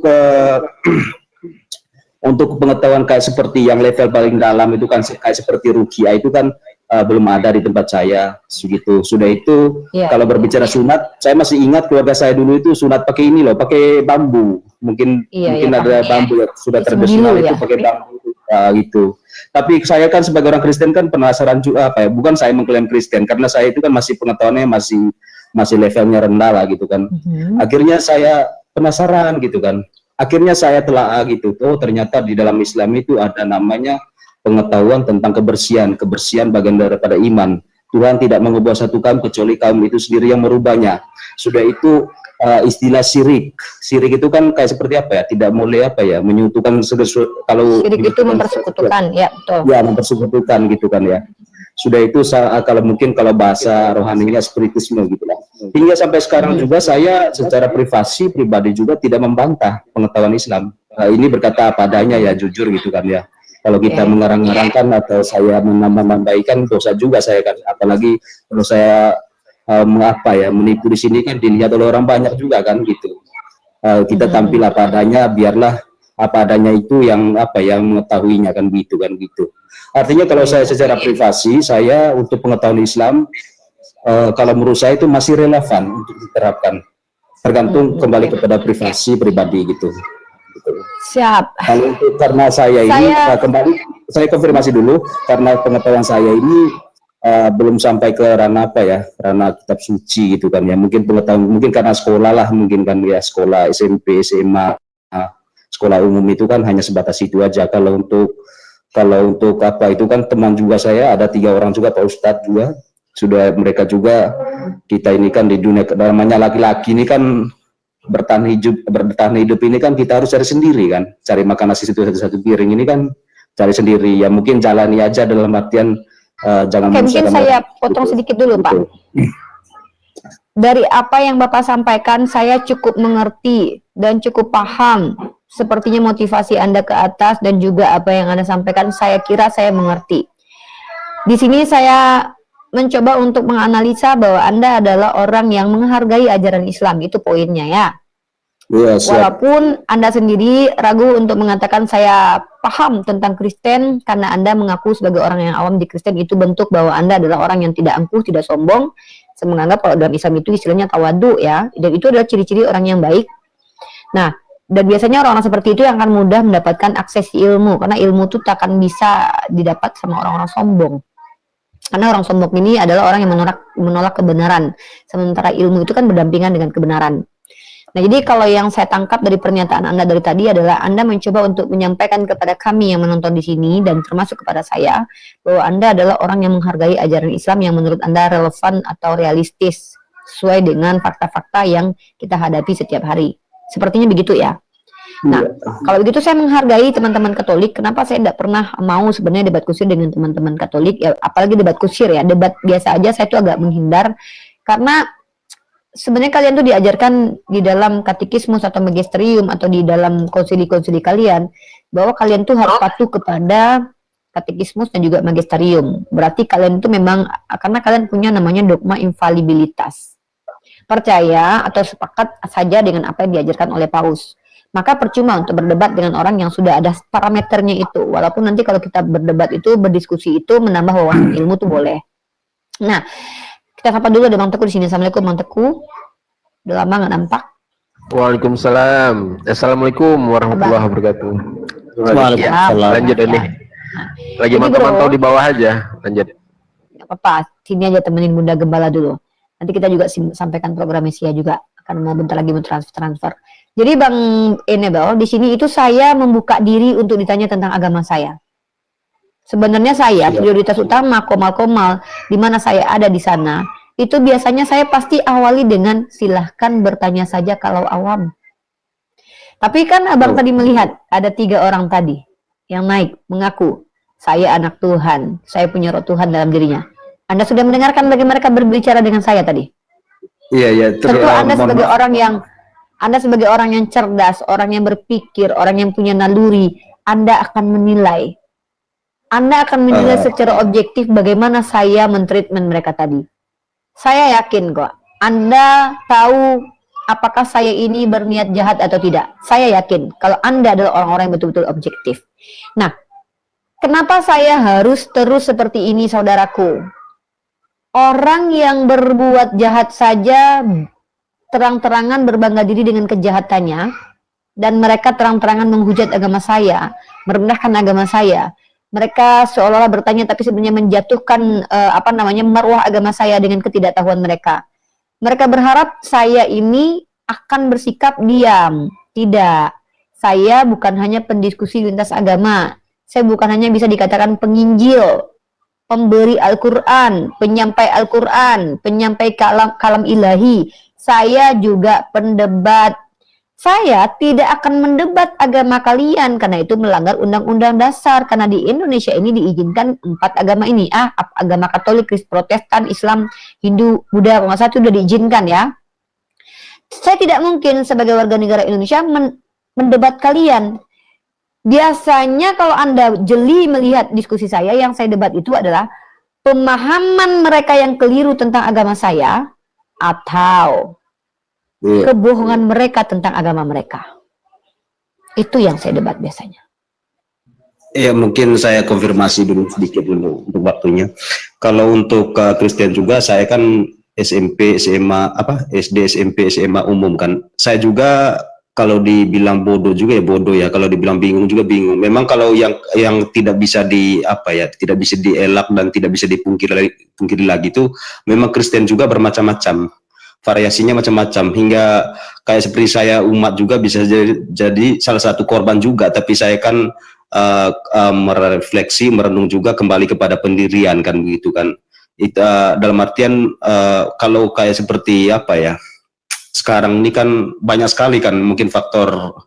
untuk pengetahuan kayak seperti yang level paling dalam itu kan kayak seperti ruqyah itu kan belum ada di tempat saya segitu. Sudah itu kalau berbicara sunat, saya masih ingat keluarga saya dulu itu sunat pakai ini loh, pakai bambu. Mungkin ada bambu yang sudah tradisional itu pakai bambu gitu. Tapi saya kan sebagai orang Kristen kan penasaran juga apa ya, bukan saya mengklaim Kristen karena saya itu kan masih pengetahuannya masih levelnya rendah lah gitu kan. Akhirnya saya penasaran gitu kan. Akhirnya saya telah gitu. Oh ternyata di dalam Islam itu ada namanya pengetahuan tentang kebersihan bagian daripada iman. Tuhan tidak mengubah satu kaum kecuali kaum itu sendiri yang merubahnya. Sudah itu istilah syirik. Syirik itu kan kayak seperti apa ya? Tidak boleh apa ya? Menyekutukan kalau syirik itu mempersekutukan, ya betul. Ya mempersekutukan gitu kan ya. Sudah itu kalau mungkin kalau bahasa rohaninya spiritisme gitu lah. Hingga sampai sekarang juga saya secara pribadi juga tidak membantah pengetahuan Islam. Ini berkata apa adanya ya, jujur gitu kan ya. Kalau kita mengarang-arangkan atau saya menambah-nambahkan dosa juga saya kan, apalagi kalau saya menipu di sini kan dilihat oleh orang banyak juga kan gitu. Kita tampil apa adanya, biarlah apa adanya itu yang mengetahuinya kan gitu. Artinya kalau saya secara privasi, saya untuk pengetahuan Islam kalau menurut saya itu masih relevan untuk diterapkan. Tergantung kembali kepada privasi pribadi gitu. Siap. Kalau untuk karena saya ini kembali saya konfirmasi dulu karena pengetahuan saya ini belum sampai ke ranah ranah kitab suci gitu kan ya, mungkin pengetahuan mungkin karena sekolah lah mungkin kan ya, sekolah SMP SMA sekolah umum itu kan hanya sebatas itu aja. Kalau untuk apa itu kan teman juga saya ada 3 orang juga Pak Ustadz juga sudah, mereka juga kita ini kan di dunia namanya laki-laki ini kan bertahan hidup ini kan kita harus cari sendiri kan, cari makan nasi satu piring ini kan cari sendiri ya, mungkin jalani aja dalam artian jangan mungkin saya potong sedikit dulu Pak. Dari apa yang Bapak sampaikan saya cukup mengerti dan cukup paham, sepertinya motivasi Anda ke atas dan juga apa yang Anda sampaikan saya kira saya mengerti. Di sini saya mencoba untuk menganalisa bahwa Anda adalah orang yang menghargai ajaran Islam, itu poinnya ya. Walaupun Anda sendiri ragu untuk mengatakan saya paham tentang Kristen karena Anda mengaku sebagai orang yang awam di Kristen, itu bentuk bahwa Anda adalah orang yang tidak angkuh, tidak sombong. Saya menganggap kalau dalam Islam itu istilahnya tawadu ya, dan itu adalah ciri-ciri orang yang baik. Nah, dan biasanya orang-orang seperti itu yang akan mudah mendapatkan akses ilmu, karena ilmu itu tak akan bisa didapat sama orang-orang sombong. Karena orang sombong ini adalah orang yang menolak kebenaran, sementara ilmu itu kan berdampingan dengan kebenaran. Nah, jadi kalau yang saya tangkap dari pernyataan Anda dari tadi adalah Anda mencoba untuk menyampaikan kepada kami yang menonton di sini dan termasuk kepada saya bahwa Anda adalah orang yang menghargai ajaran Islam yang menurut Anda relevan atau realistis sesuai dengan fakta-fakta yang kita hadapi setiap hari. Sepertinya begitu ya. Nah, kalau begitu saya menghargai teman-teman Katolik. Kenapa saya tidak pernah mau sebenarnya debat kusir dengan teman-teman Katolik? Ya, apalagi debat kusir ya, debat biasa aja saya tuh agak menghindar karena sebenarnya kalian tuh diajarkan di dalam katekismus atau magisterium atau di dalam konsili-konsili kalian bahwa kalian tuh harus patuh kepada katekismus dan juga magisterium. Berarti kalian itu memang karena kalian punya namanya dogma infalibilitas. Percaya atau sepakat saja dengan apa yang diajarkan oleh Paus. Maka percuma untuk berdebat dengan orang yang sudah ada parameternya itu. Walaupun nanti kalau kita berdebat itu, berdiskusi itu menambah wawasan ilmu tuh boleh. Nah, kita sapa dulu ada Bang Teguh di sini. Assalamualaikum Bang Teguh. Udah lama nggak nampak. Waalaikumsalam. Assalamualaikum warahmatullahi wabarakatuh. Waalaikumsalam. Lanjut nih. Lagi Jadi, mantau-mantau di bawah aja. Lanjut. Nggak apa-apa. Sini aja temenin Bunda Gembala dulu. Nanti kita juga sampaikan program Mesia juga. Akan mau bentar lagi mau transfer. Jadi Bang Enebel, di sini itu saya membuka diri untuk ditanya tentang agama saya. Sebenarnya saya prioritas utama komal-komal di mana saya ada di sana. Itu biasanya saya pasti awali dengan silahkan bertanya saja kalau awam. Tapi kan Abang tadi melihat ada 3 orang tadi yang naik mengaku saya anak Tuhan, saya punya roh Tuhan dalam dirinya. Anda sudah mendengarkan bagaimana mereka berbicara dengan saya tadi? Iya. Tentu Anda sebagai orang yang cerdas, orang yang berpikir, orang yang punya naluri, Anda akan menilai. Anda akan menilai secara objektif bagaimana saya mentreatment mereka tadi. Saya yakin kok, Anda tahu apakah saya ini berniat jahat atau tidak. Saya yakin kalau Anda adalah orang-orang yang betul-betul objektif. Nah, kenapa saya harus terus seperti ini, saudaraku? Orang yang berbuat jahat saja terang-terangan berbangga diri dengan kejahatannya, dan mereka terang-terangan menghujat agama saya, merendahkan agama saya. Mereka seolah-olah bertanya tapi sebenarnya menjatuhkan marwah agama saya dengan ketidaktahuan mereka. Mereka berharap saya ini akan bersikap diam. Tidak. Saya bukan hanya pendiskusi lintas agama. Saya bukan hanya bisa dikatakan penginjil, pemberi Al-Quran, penyampai Al-Quran, penyampai kalam ilahi. Saya juga pendebat. Saya tidak akan mendebat agama kalian karena itu melanggar undang-undang dasar. Karena di Indonesia ini diizinkan 4 agama ini. Agama Katolik, Kristen, Protestan, Islam, Hindu, Buddha, kalau nggak salah itu sudah diizinkan ya. Saya tidak mungkin sebagai warga negara Indonesia mendebat kalian. Biasanya kalau Anda jeli melihat diskusi saya, yang saya debat itu adalah pemahaman mereka yang keliru tentang agama saya atau kebohongan mereka tentang agama mereka. Itu yang saya debat biasanya. Ya, mungkin saya konfirmasi dulu sedikit dulu untuk waktunya. Kalau untuk Kristen juga, saya kan SMP, SMA, SD, SMP, SMA umum kan. Saya juga kalau dibilang bodoh juga ya bodoh ya. Kalau dibilang bingung juga bingung. Memang kalau yang tidak bisa tidak bisa dielak dan tidak bisa dipungkiri lagi itu memang Kristen juga bermacam-macam. Variasinya macam-macam, hingga kayak seperti saya umat juga bisa jadi salah satu korban juga. Tapi saya kan merefleksi, merenung juga kembali kepada pendirian kan begitu kan. Itu dalam artian kalau kayak seperti sekarang ini kan banyak sekali kan mungkin faktor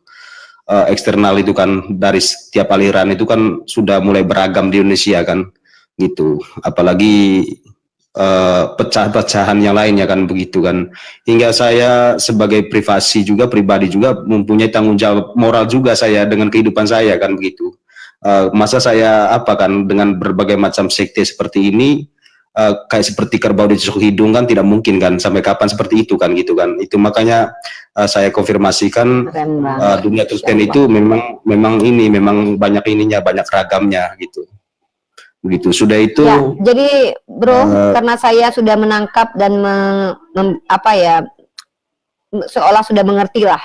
eksternal itu kan dari setiap aliran itu kan sudah mulai beragam di Indonesia kan gitu. Apalagi pecah-pecahan yang lainnya kan begitu kan, hingga saya sebagai pribadi juga mempunyai tanggung jawab moral juga saya dengan kehidupan saya kan begitu. Masa saya dengan berbagai macam sekte seperti ini kayak seperti kerbau ditusuk hidung kan tidak mungkin kan, sampai kapan seperti itu kan gitu kan. Itu makanya saya konfirmasikan dunia Kristen itu memang banyak banyak ragamnya gitu. Begitu. Sudah itu ya, jadi bro, karena saya sudah menangkap dan seolah sudah mengerti lah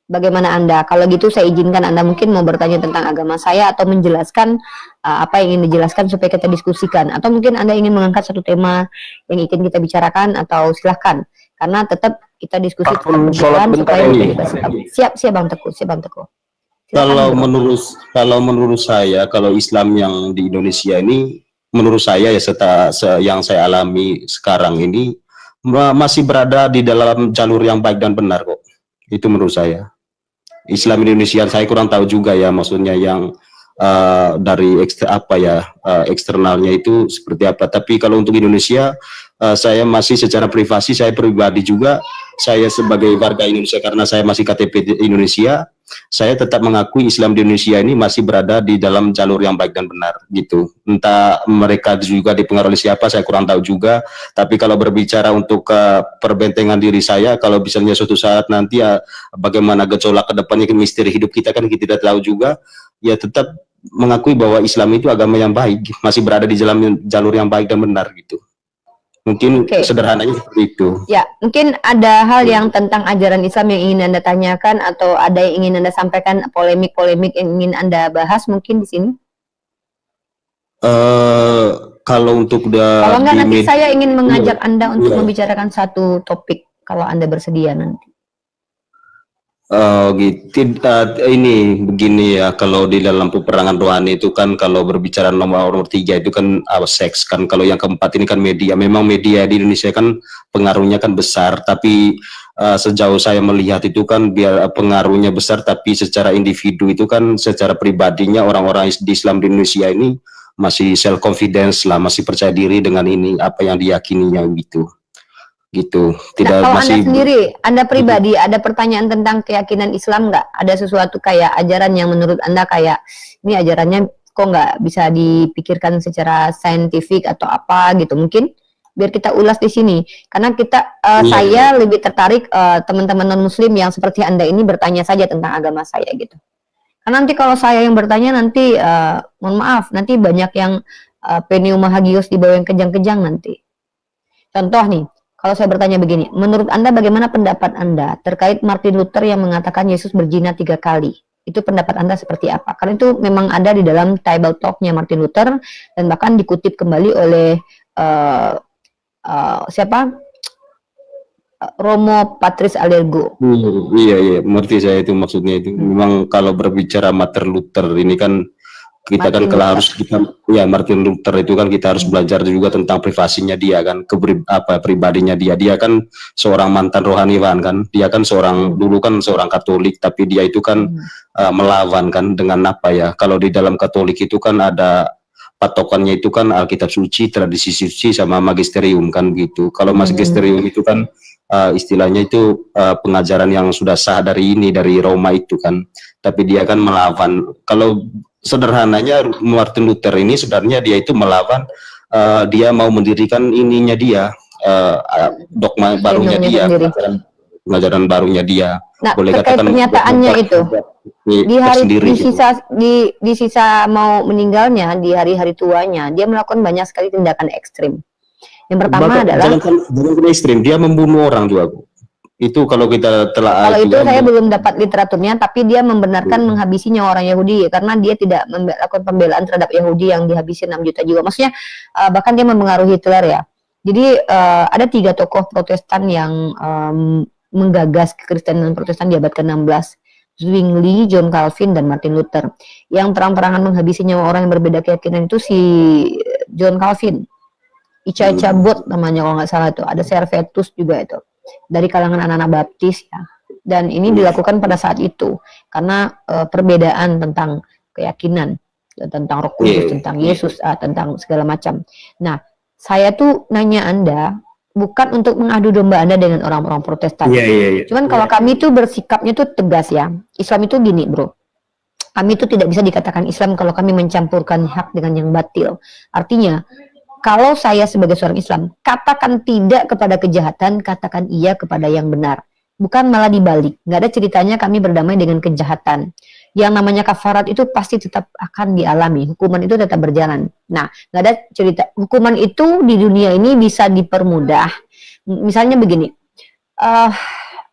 bagaimana Anda. Kalau gitu saya izinkan Anda mungkin mau bertanya tentang agama saya atau menjelaskan apa yang ingin dijelaskan supaya kita diskusikan, atau mungkin Anda ingin mengangkat satu tema yang ingin kita bicarakan, atau silahkan. Karena tetap kita diskusi Aku tetap sholat berjalan bentar supaya ini. kita bersikap. Siap Bang Teguh, siap Bang Teguh. Kalau menurut saya, kalau Islam yang di Indonesia ini, menurut saya ya yang saya alami sekarang ini masih berada di dalam jalur yang baik dan benar kok. Itu menurut saya. Islam Indonesia saya kurang tahu juga ya, maksudnya yang dari eksternalnya itu seperti apa. Tapi kalau untuk Indonesia, saya masih secara privasi, saya pribadi juga, saya sebagai warga Indonesia karena saya masih KTP Indonesia, saya tetap mengakui Islam di Indonesia ini masih berada di dalam jalur yang baik dan benar gitu. Entah mereka juga dipengaruhi oleh siapa, saya kurang tahu juga. Tapi kalau berbicara untuk perbentengan diri saya, kalau misalnya suatu saat nanti bagaimana gejolak ke depannya, misteri hidup kita kan kita tidak tahu juga, ya tetap mengakui bahwa Islam itu agama yang baik, masih berada di dalam jalur yang baik dan benar gitu. Mungkin sederhananya seperti itu. Ya, mungkin ada hal yang tentang ajaran Islam yang ingin Anda tanyakan atau ada yang ingin Anda sampaikan, polemik-polemik yang ingin Anda bahas mungkin di sini? Kalau untuk kalau enggak nanti saya ingin mengajak Anda untuk membicarakan satu topik kalau Anda bersedia nanti. Gitu. Ini begini ya, kalau di dalam peperangan rohani itu kan kalau berbicara nomor 3 itu kan seks kan, kalau yang keempat ini kan media. Memang media di Indonesia kan pengaruhnya kan besar, tapi sejauh saya melihat itu kan biar pengaruhnya besar, tapi secara individu itu kan secara pribadinya orang-orang di Islam di Indonesia ini masih self confidence lah, masih percaya diri dengan ini apa yang diyakininya gitu. Tidak kalau masih Anda sendiri, Anda pribadi ada pertanyaan tentang keyakinan Islam nggak? Ada sesuatu kayak ajaran yang menurut Anda kayak ini ajarannya kok nggak bisa dipikirkan secara saintifik atau apa gitu? Mungkin biar kita ulas di sini, karena saya lebih tertarik teman-teman non Muslim yang seperti Anda ini bertanya saja tentang agama saya gitu. Karena nanti kalau saya yang bertanya nanti mohon maaf nanti banyak yang pneumahagios di bawah yang kejang-kejang nanti. Contoh nih. Kalau saya bertanya begini, menurut Anda bagaimana pendapat Anda terkait Martin Luther yang mengatakan Yesus berzina 3 kali? Itu pendapat Anda seperti apa? Karena itu memang ada di dalam Bible Talk-nya Martin Luther dan bahkan dikutip kembali oleh Romo Patris Allergo. Iya, mengerti saya itu maksudnya itu. Memang kalau berbicara Martin Luther ini kan kita kan kalau harus Martin Luther itu kan kita harus belajar juga tentang privasinya dia kan, pribadinya dia kan seorang mantan rohaniwan kan, dia kan dulu kan seorang Katolik, tapi dia itu kan melawan kan dengan kalau di dalam Katolik itu kan ada patokannya itu kan Alkitab suci, tradisi suci sama magisterium kan gitu. Kalau magisterium itu kan istilahnya itu pengajaran yang sudah sah dari Roma itu kan, tapi dia kan melawan. Kalau sederhananya Martin Luther ini sebenarnya dia itu melawan, dia mau mendirikan dogma barunya dia, pengajaran barunya dia. Nah, boleh terkait katakan pernyataannya itu di sisa mau meninggalnya, di hari-hari tuanya dia melakukan banyak sekali tindakan ekstrim. Yang pertama adalah jangan ekstrim, dia membunuh orang juga. Itu kalau kita telah kalau itu saya belum dapat literaturnya, tapi dia membenarkan menghabisi nyawa orang Yahudi karena dia tidak melakukan pembelaan terhadap Yahudi yang dihabisi 6 juta jiwa. Maksudnya bahkan dia mempengaruhi Hitler ya. Jadi ada 3 tokoh Protestan yang menggagas kekristenan Protestan di abad ke-16. Zwingli, John Calvin, dan Martin Luther. Yang terang-terangan menghabisi nyawa orang yang berbeda keyakinan itu si John Calvin. Ica Bot namanya kalau nggak salah itu. Ada Servetus juga itu. Dari kalangan anak-anak baptis ya, dan ini dilakukan pada saat itu karena perbedaan tentang keyakinan, tentang Roh Kudus, tentang Yesus, tentang segala macam. Nah, saya tuh nanya Anda bukan untuk mengadu domba Anda dengan orang-orang Protestan. Cuman kalau kami tuh bersikapnya tuh tegas ya. Islam itu gini, bro. Kami itu tidak bisa dikatakan Islam kalau kami mencampurkan hak dengan yang batil. Artinya kalau saya sebagai seorang Islam, katakan tidak kepada kejahatan, katakan iya kepada yang benar. Bukan malah dibalik. Nggak ada ceritanya kami berdamai dengan kejahatan. Yang namanya kafarat itu pasti tetap akan dialami. Hukuman itu tetap berjalan. Nah, nggak ada cerita. Hukuman itu di dunia ini bisa dipermudah. Misalnya begini.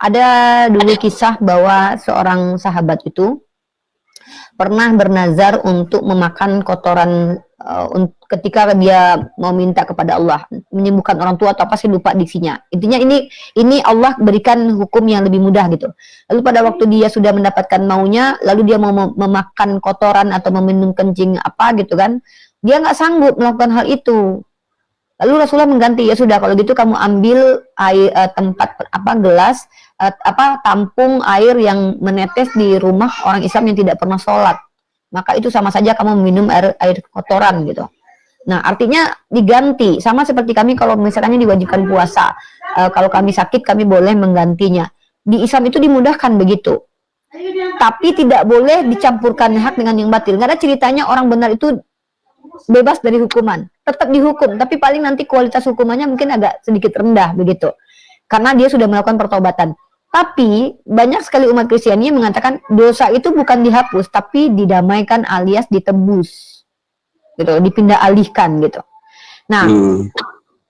Ada dulu kisah bahwa seorang sahabat itu pernah bernazar untuk memakan kotoran ketika dia mau minta kepada Allah menyembuhkan orang tua atau apa sih, lupa diksinya. Intinya ini Allah berikan hukum yang lebih mudah gitu. Lalu pada waktu dia sudah mendapatkan maunya, lalu dia mau memakan kotoran atau meminum kencing apa gitu kan, dia nggak sanggup melakukan hal itu. Lalu Rasulullah mengganti, ya sudah kalau gitu kamu ambil air, gelas tampung air yang menetes di rumah orang Islam yang tidak pernah sholat. Maka itu sama saja kamu minum air kotoran gitu. Nah, artinya diganti. Sama seperti kami kalau misalnya diwajibkan puasa. Kalau kami sakit, kami boleh menggantinya. Di Islam itu dimudahkan begitu. Tapi tidak boleh dicampurkan hak dengan yang batil. Nggak ada ceritanya orang benar itu bebas dari hukuman. Tetap dihukum, tapi paling nanti kualitas hukumannya mungkin agak sedikit rendah begitu. Karena dia sudah melakukan pertobatan. Tapi banyak sekali umat Kristiani yang mengatakan dosa itu bukan dihapus, tapi didamaikan alias ditebus, gitu, dipindah alihkan gitu. Nah,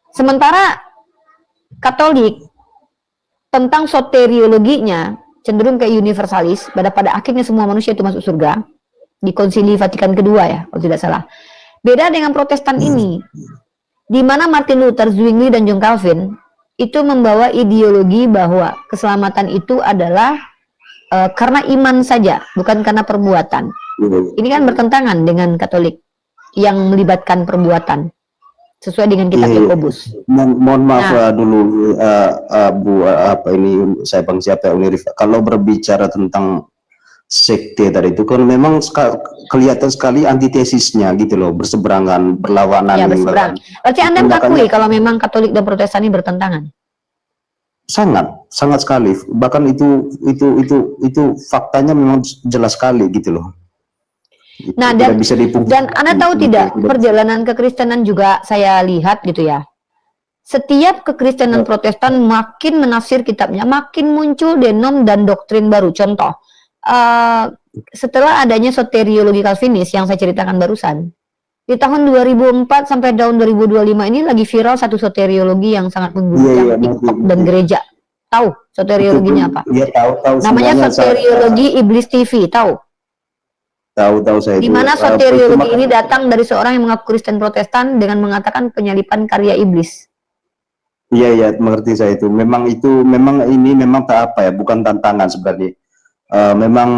sementara Katolik tentang soteriologinya cenderung kayak universalis, pada akhirnya semua manusia itu masuk surga di Konsili Vatikan kedua ya, kalau tidak salah. Beda dengan Protestan ini, di mana Martin Luther, Zwingli dan John Calvin itu membawa ideologi bahwa keselamatan itu adalah karena iman saja, bukan karena perbuatan. Ini kan bertentangan dengan Katolik yang melibatkan perbuatan sesuai dengan kitab Yakobus. Mohon maaf dulu Bu, ini saya Bang siapa Unirifa. Kalau berbicara tentang sekte tadi itu kan memang kelihatan sekali antitesisnya gitu loh, berseberangan, berlawanan. Ya, berseberang. Berarti Anda mengakui kalau memang Katolik dan Protestan ini bertentangan? Sangat sekali. Bahkan itu faktanya memang jelas sekali gitu loh. Nah, dan Anda tahu tidak, perjalanan kekristenan juga saya lihat gitu ya. Setiap kekristenan Protestan makin menafsir kitabnya, makin muncul denom dan doktrin baru. Contoh, setelah adanya soteriologi Calvinis yang saya ceritakan barusan, di tahun 2004 sampai tahun 2025 ini lagi viral satu soteriologi yang sangat mengguncang TikTok dan gereja. Tahu soteriologinya apa? Iya, tahu. Namanya soteriologi Iblis TV, tahu? Tahu saya. Di mana soteriologi ini datang dari seorang yang mengaku Kristen Protestan dengan mengatakan penyalipan karya iblis. Iya, mengerti saya itu. Memang ini tak apa ya, bukan tantangan sebenarnya. Memang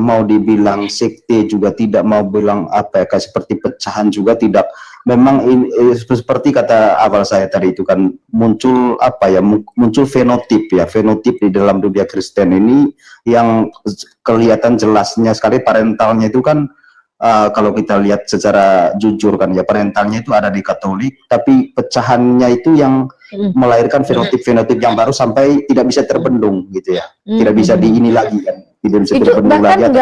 mau dibilang sekte juga tidak, mau bilang apa ya, kayak seperti pecahan juga tidak. Memang ini seperti kata awal saya tadi itu kan muncul apa ya, muncul fenotip di dalam dunia Kristen ini yang kelihatan jelasnya sekali. Parentalnya itu kan kalau kita lihat secara jujur kan ya, parentalnya itu ada di Katolik, tapi pecahannya itu yang melahirkan fenotip yang baru sampai tidak bisa terbendung gitu ya, tidak bisa ini lagi kan, tidak bisa itu terbendung bahkan lagi.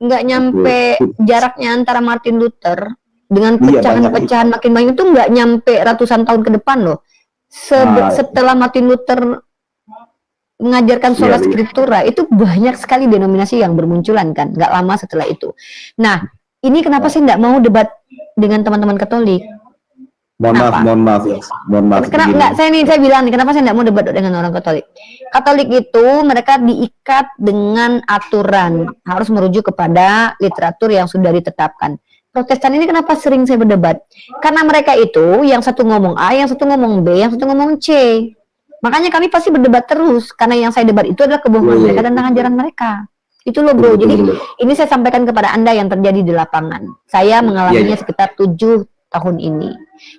nggak nyampe jaraknya antara Martin Luther dengan pecahan-pecahan makin banyak itu nggak nyampe ratusan tahun ke depan loh. Setelah Martin Luther mengajarkan sola scriptura, itu banyak sekali denominasi yang bermunculan kan, nggak lama setelah itu. Nah, ini kenapa sih nggak mau debat dengan teman-teman Katolik? Mohon maaf. Kenapa saya bilang nih, kenapa saya nggak mau debat dengan orang Katolik? Katolik itu mereka diikat dengan aturan, harus merujuk kepada literatur yang sudah ditetapkan. Protestan ini kenapa sering saya berdebat? Karena mereka itu yang satu ngomong A, yang satu ngomong B, yang satu ngomong C. Makanya kami pasti berdebat terus, karena yang saya debat itu adalah kebohongan mereka dan ajaran mereka. Itu loh bro. Jadi ini saya sampaikan kepada Anda yang terjadi di lapangan. Saya mengalaminya sekitar 7 tahun ini.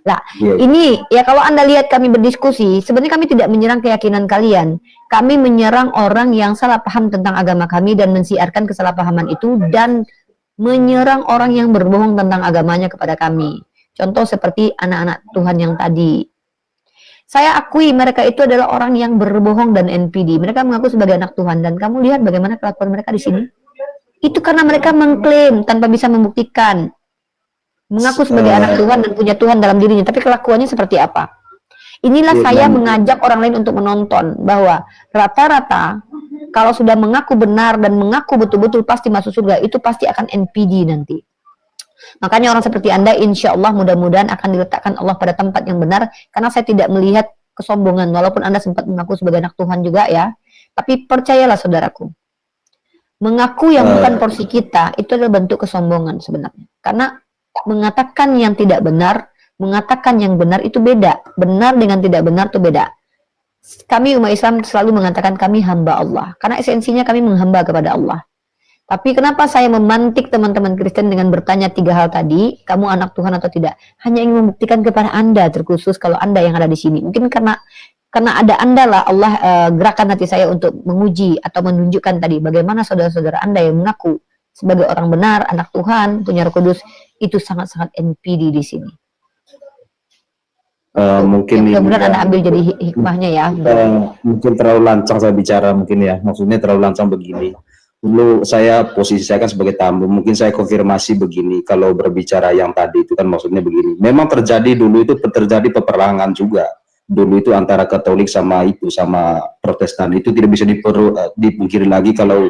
Nah, ini ya kalau Anda lihat kami berdiskusi, sebenarnya kami tidak menyerang keyakinan kalian. Kami menyerang orang yang salah paham tentang agama kami dan mensiarkan kesalahpahaman itu, dan menyerang orang yang berbohong tentang agamanya kepada kami. Contoh seperti anak-anak Tuhan yang tadi. Saya akui mereka itu adalah orang yang berbohong dan NPD. Mereka mengaku sebagai anak Tuhan, dan kamu lihat bagaimana kelakuan mereka di sini. Itu karena mereka mengklaim tanpa bisa membuktikan. Mengaku sebagai anak Tuhan dan punya Tuhan dalam dirinya, tapi kelakuannya seperti apa? Inilah saya mengajak orang lain untuk menonton bahwa rata-rata kalau sudah mengaku benar dan mengaku betul-betul pasti masuk surga, itu pasti akan NPD nanti. Makanya orang seperti Anda insya Allah mudah-mudahan akan diletakkan Allah pada tempat yang benar, karena saya tidak melihat kesombongan, walaupun Anda sempat mengaku sebagai anak Tuhan juga ya. Tapi percayalah saudaraku, mengaku yang bukan porsi kita itu adalah bentuk kesombongan sebenarnya. Karena mengatakan yang tidak benar, mengatakan yang benar itu beda. Benar dengan tidak benar itu beda. Kami umat Islam selalu mengatakan kami hamba Allah, karena esensinya kami menghamba kepada Allah. Tapi kenapa saya memantik teman-teman Kristen dengan bertanya 3 hal tadi, kamu anak Tuhan atau tidak? Hanya ingin membuktikan kepada Anda, terkhusus kalau Anda yang ada di sini. Mungkin karena ada Anda lah Allah gerakan hati saya untuk menguji atau menunjukkan tadi bagaimana saudara-saudara Anda yang mengaku sebagai orang benar, anak Tuhan, punya Roh Kudus, itu sangat-sangat NPD di sini. Mungkin mudah-mudahan Anda ambil jadi hikmahnya ya. Mungkin terlalu lancang saya bicara mungkin ya, maksudnya terlalu lancang begini. Dulu posisi saya kan sebagai tamu, mungkin saya konfirmasi begini, kalau berbicara yang tadi itu kan maksudnya begini, memang dulu itu terjadi peperangan juga, dulu itu antara Katolik sama Protestan, itu tidak bisa dipungkiri lagi kalau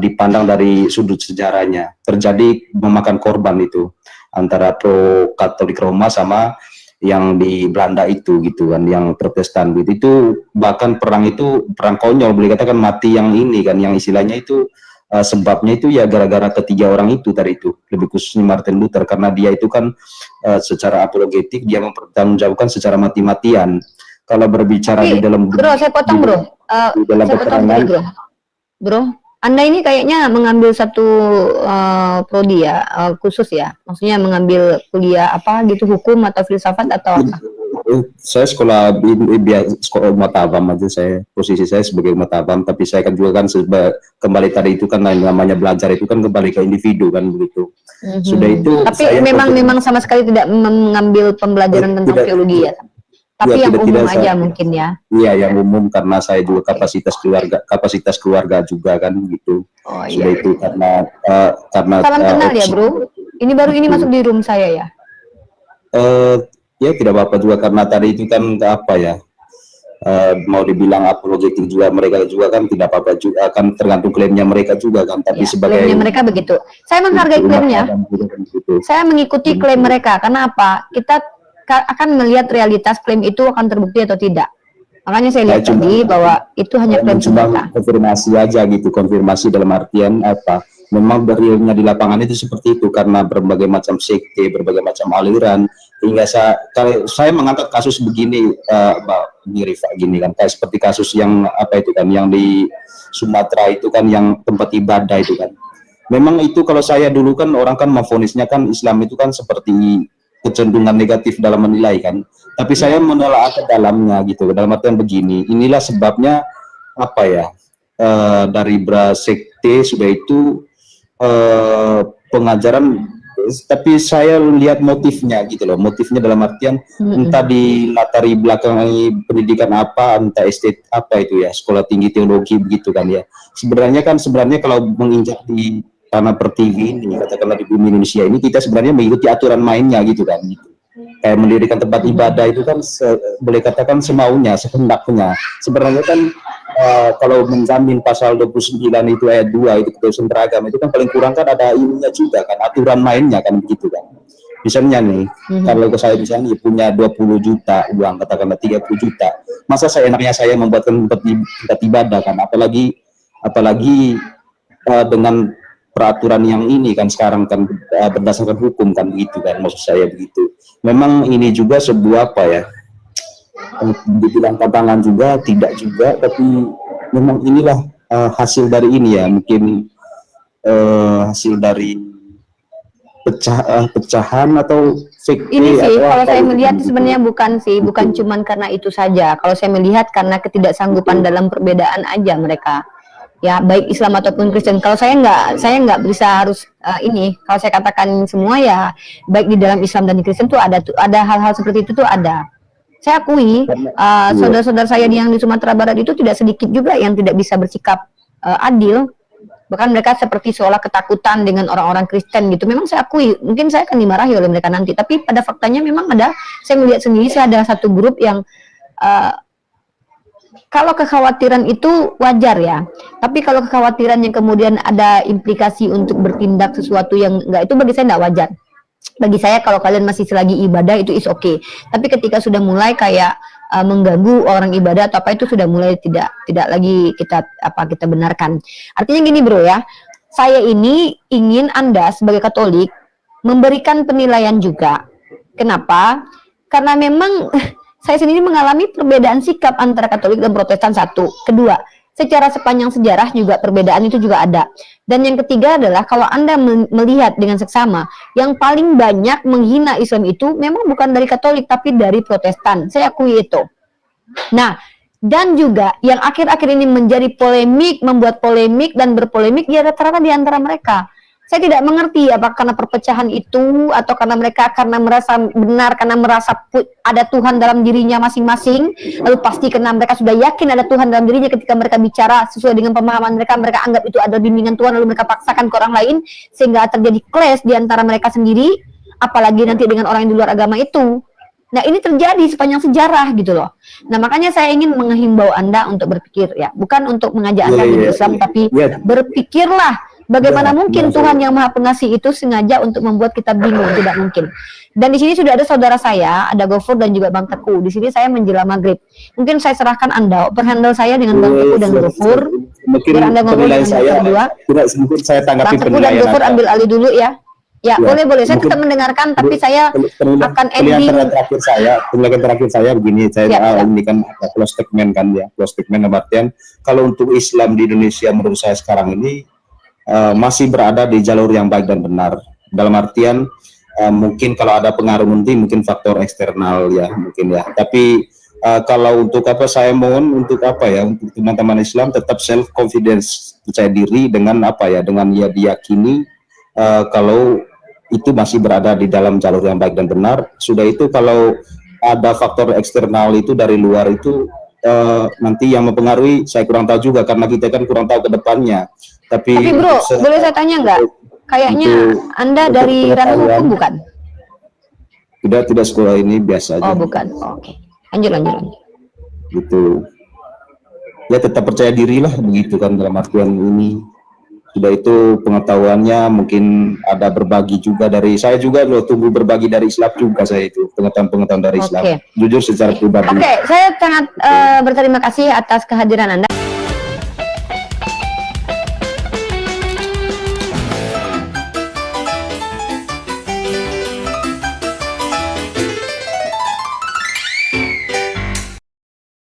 dipandang dari sudut sejarahnya, terjadi memakan korban itu, antara pro Katolik Roma sama yang di Belanda itu gitu kan, yang Protestan gitu. Itu bahkan perang itu perang konyol, boleh katakan mati yang ini kan, yang istilahnya itu sebabnya itu ya gara-gara ketiga orang itu tadi itu, lebih khususnya Martin Luther, karena dia itu kan secara apologetik dia mempertanggungjawabkan secara mati-matian. Kalau berbicara di dalam saya potong di dalam peperangan, bro, Anda ini kayaknya mengambil satu prodi ya, khusus ya, maksudnya mengambil kuliah apa gitu, hukum atau filsafat atau apa? Saya sekolah umat awam aja, posisi saya sebagai umat awam, tapi saya kan juga kan kembali tadi itu kan namanya belajar itu kan kembali ke individu kan begitu. Sudah itu. Tapi memang sama sekali tidak mengambil pembelajaran tentang teologi ya. Tapi yang umum aja mungkin ya. Iya, yang umum karena saya juga kapasitas keluarga juga kan gitu. Oh, sudah iya. itu karena salam kenal ya bro. Ini baru masuk di room saya ya. Ya tidak apa-apa juga karena tadi itu kan apa ya, mau dibilang apologetik juga, mereka juga kan tidak apa-apa juga, kan tergantung klaimnya mereka juga kan, tapi ya, sebagai klaimnya mereka begitu. Saya menghargai klaimnya. Saya mengikuti klaim mereka. Karena apa? Kita akan melihat realitas klaim itu akan terbukti atau tidak. Makanya saya lihat tadi bahwa itu hanya klaim semata. Konfirmasi aja gitu, konfirmasi dalam artian apa? Memang realnya di lapangan itu seperti itu karena berbagai macam sekte, berbagai macam aliran, hingga saya mengangkat kasus begini, Mbak Rifa, gini kan, kayak seperti kasus yang apa itu kan, yang di Sumatera itu kan, yang tempat ibadah itu kan. Memang itu kalau saya dulu kan orang kan memvonisnya kan Islam itu kan seperti kecenderungan negatif dalam menilai kan, tapi saya menelaah ke dalamnya gitu, dalam artian begini, inilah sebabnya apa ya, dari sekte sudah itu pengajaran, tapi saya lihat motifnya gitu loh, motifnya dalam artian entah di latar belakang pendidikan apa, entah estet apa itu ya, sekolah tinggi teologi begitu kan ya, sebenarnya kalau menginjak di tanah pertiwi ini, katakanlah di bumi Indonesia ini, kita sebenarnya mengikuti aturan mainnya gitu kan, gitu. Kayak mendirikan tempat ibadah itu kan boleh katakan semaunya, sehendaknya. Sebenarnya kan kalau menjamin pasal 29 itu ayat 2 itu kebebasan beragama itu kan paling kurang kan ada ininya juga kan, aturan mainnya kan begitu kan. Misalnya nih, kalau saya misalnya punya 20 juta uang, katakanlah 30 juta, masa enaknya saya membuatkan tempat ibadah kan, apalagi dengan peraturan yang ini kan sekarang kan berdasarkan hukum kan begitu kan, maksud saya begitu. Memang ini juga sebuah apa ya, dibilang tantangan juga tidak juga, tapi memang inilah hasil dari ini ya, mungkin hasil dari pecahan atau fake ini sih kalau saya melihat sebenarnya bukan cuman karena itu saja. Kalau saya melihat karena ketidaksanggupan dalam perbedaan aja mereka. Ya, baik Islam ataupun Kristen. Kalau saya nggak bisa harus ini. Kalau saya katakan semua ya, baik di dalam Islam dan di Kristen tuh ada hal-hal seperti itu tuh ada. Saya akui saudara-saudara saya yang di Sumatera Barat itu tidak sedikit juga yang tidak bisa bersikap adil. Bahkan mereka seperti seolah ketakutan dengan orang-orang Kristen gitu. Memang saya akui, mungkin saya akan dimarahi oleh mereka nanti. Tapi pada faktanya memang ada. Saya melihat sendiri, saya ada satu grup yang kalau kekhawatiran itu wajar ya, tapi kalau kekhawatiran yang kemudian ada implikasi untuk bertindak sesuatu yang enggak, itu bagi saya enggak wajar. Bagi saya kalau kalian masih selagi ibadah itu is okay. Tapi ketika sudah mulai kayak mengganggu orang ibadah atau apa, itu sudah mulai tidak lagi kita benarkan. Artinya gini bro ya, saya ini ingin Anda sebagai Katolik memberikan penilaian juga. Kenapa? Karena memang saya sendiri mengalami perbedaan sikap antara Katolik dan Protestan satu. Kedua, secara sepanjang sejarah juga perbedaan itu juga ada. Dan yang ketiga adalah kalau Anda melihat dengan seksama, yang paling banyak menghina Islam itu memang bukan dari Katolik tapi dari Protestan. Saya akui itu. Nah, dan juga yang akhir-akhir ini menjadi polemik, membuat polemik dan berpolemik ya rata-rata di antara mereka. Saya tidak mengerti apakah karena perpecahan itu atau karena mereka karena merasa benar, karena merasa ada Tuhan dalam dirinya masing-masing, lalu pasti karena mereka sudah yakin ada Tuhan dalam dirinya ketika mereka bicara sesuai dengan pemahaman mereka, mereka anggap itu adalah bimbingan Tuhan lalu mereka paksakan ke orang lain sehingga terjadi clash di antara mereka sendiri, apalagi nanti dengan orang yang di luar agama itu. Nah, ini terjadi sepanjang sejarah gitu loh. Nah, makanya saya ingin menghimbau Anda untuk berpikir ya, bukan untuk mengajak Anda hidup Islam, tapi berpikirlah bagaimana mungkin Tuhan yang Maha Pengasih itu sengaja untuk membuat kita bingung, tidak mungkin. Dan di sini sudah ada saudara saya, ada Gofur dan juga Bang Teguh. Di sini saya menjelang maghrib. Mungkin saya serahkan Anda open handle saya dengan Bang Teguh dan Gofur. Mungkin Biar Anda ngobrol dengan saya berdua. tidak sedikit saya tanggapi Bang Teguh dan Gofur ambil alih dulu ya. Ya, boleh. Saya tetap mendengarkan, tapi saya akan ending. Penilaian terakhir saya begini, ini kan close statement kan ya, close statement artian kalau untuk Islam di Indonesia menurut saya sekarang ini masih berada di jalur yang baik dan benar. Dalam artian mungkin kalau ada pengaruh nanti mungkin faktor eksternal ya mungkin ya. Tapi kalau untuk saya mohon untuk untuk teman-teman Islam tetap self confidence, percaya diri dengan dengan diyakini kalau itu masih berada di dalam jalur yang baik dan benar. Sudah itu kalau ada faktor eksternal itu dari luar itu nanti yang mempengaruhi saya kurang tahu juga karena kita kan kurang tahu ke depannya. Tapi bro, boleh saya tanya nggak? Kayaknya Anda dari ranah hukum bukan? Tidak sekolah ini biasa aja. Oh bukan, oke. Lanjut. Gitu. Ya tetap percaya diri lah begitu kan dalam artian ini. Sudah itu pengetahuannya mungkin ada berbagi juga dari saya juga loh, tumbuh berbagi dari Islam juga saya itu pengetahuan dari Islam. Jujur secara pribadi. Oke, saya sangat berterima kasih atas kehadiran Anda.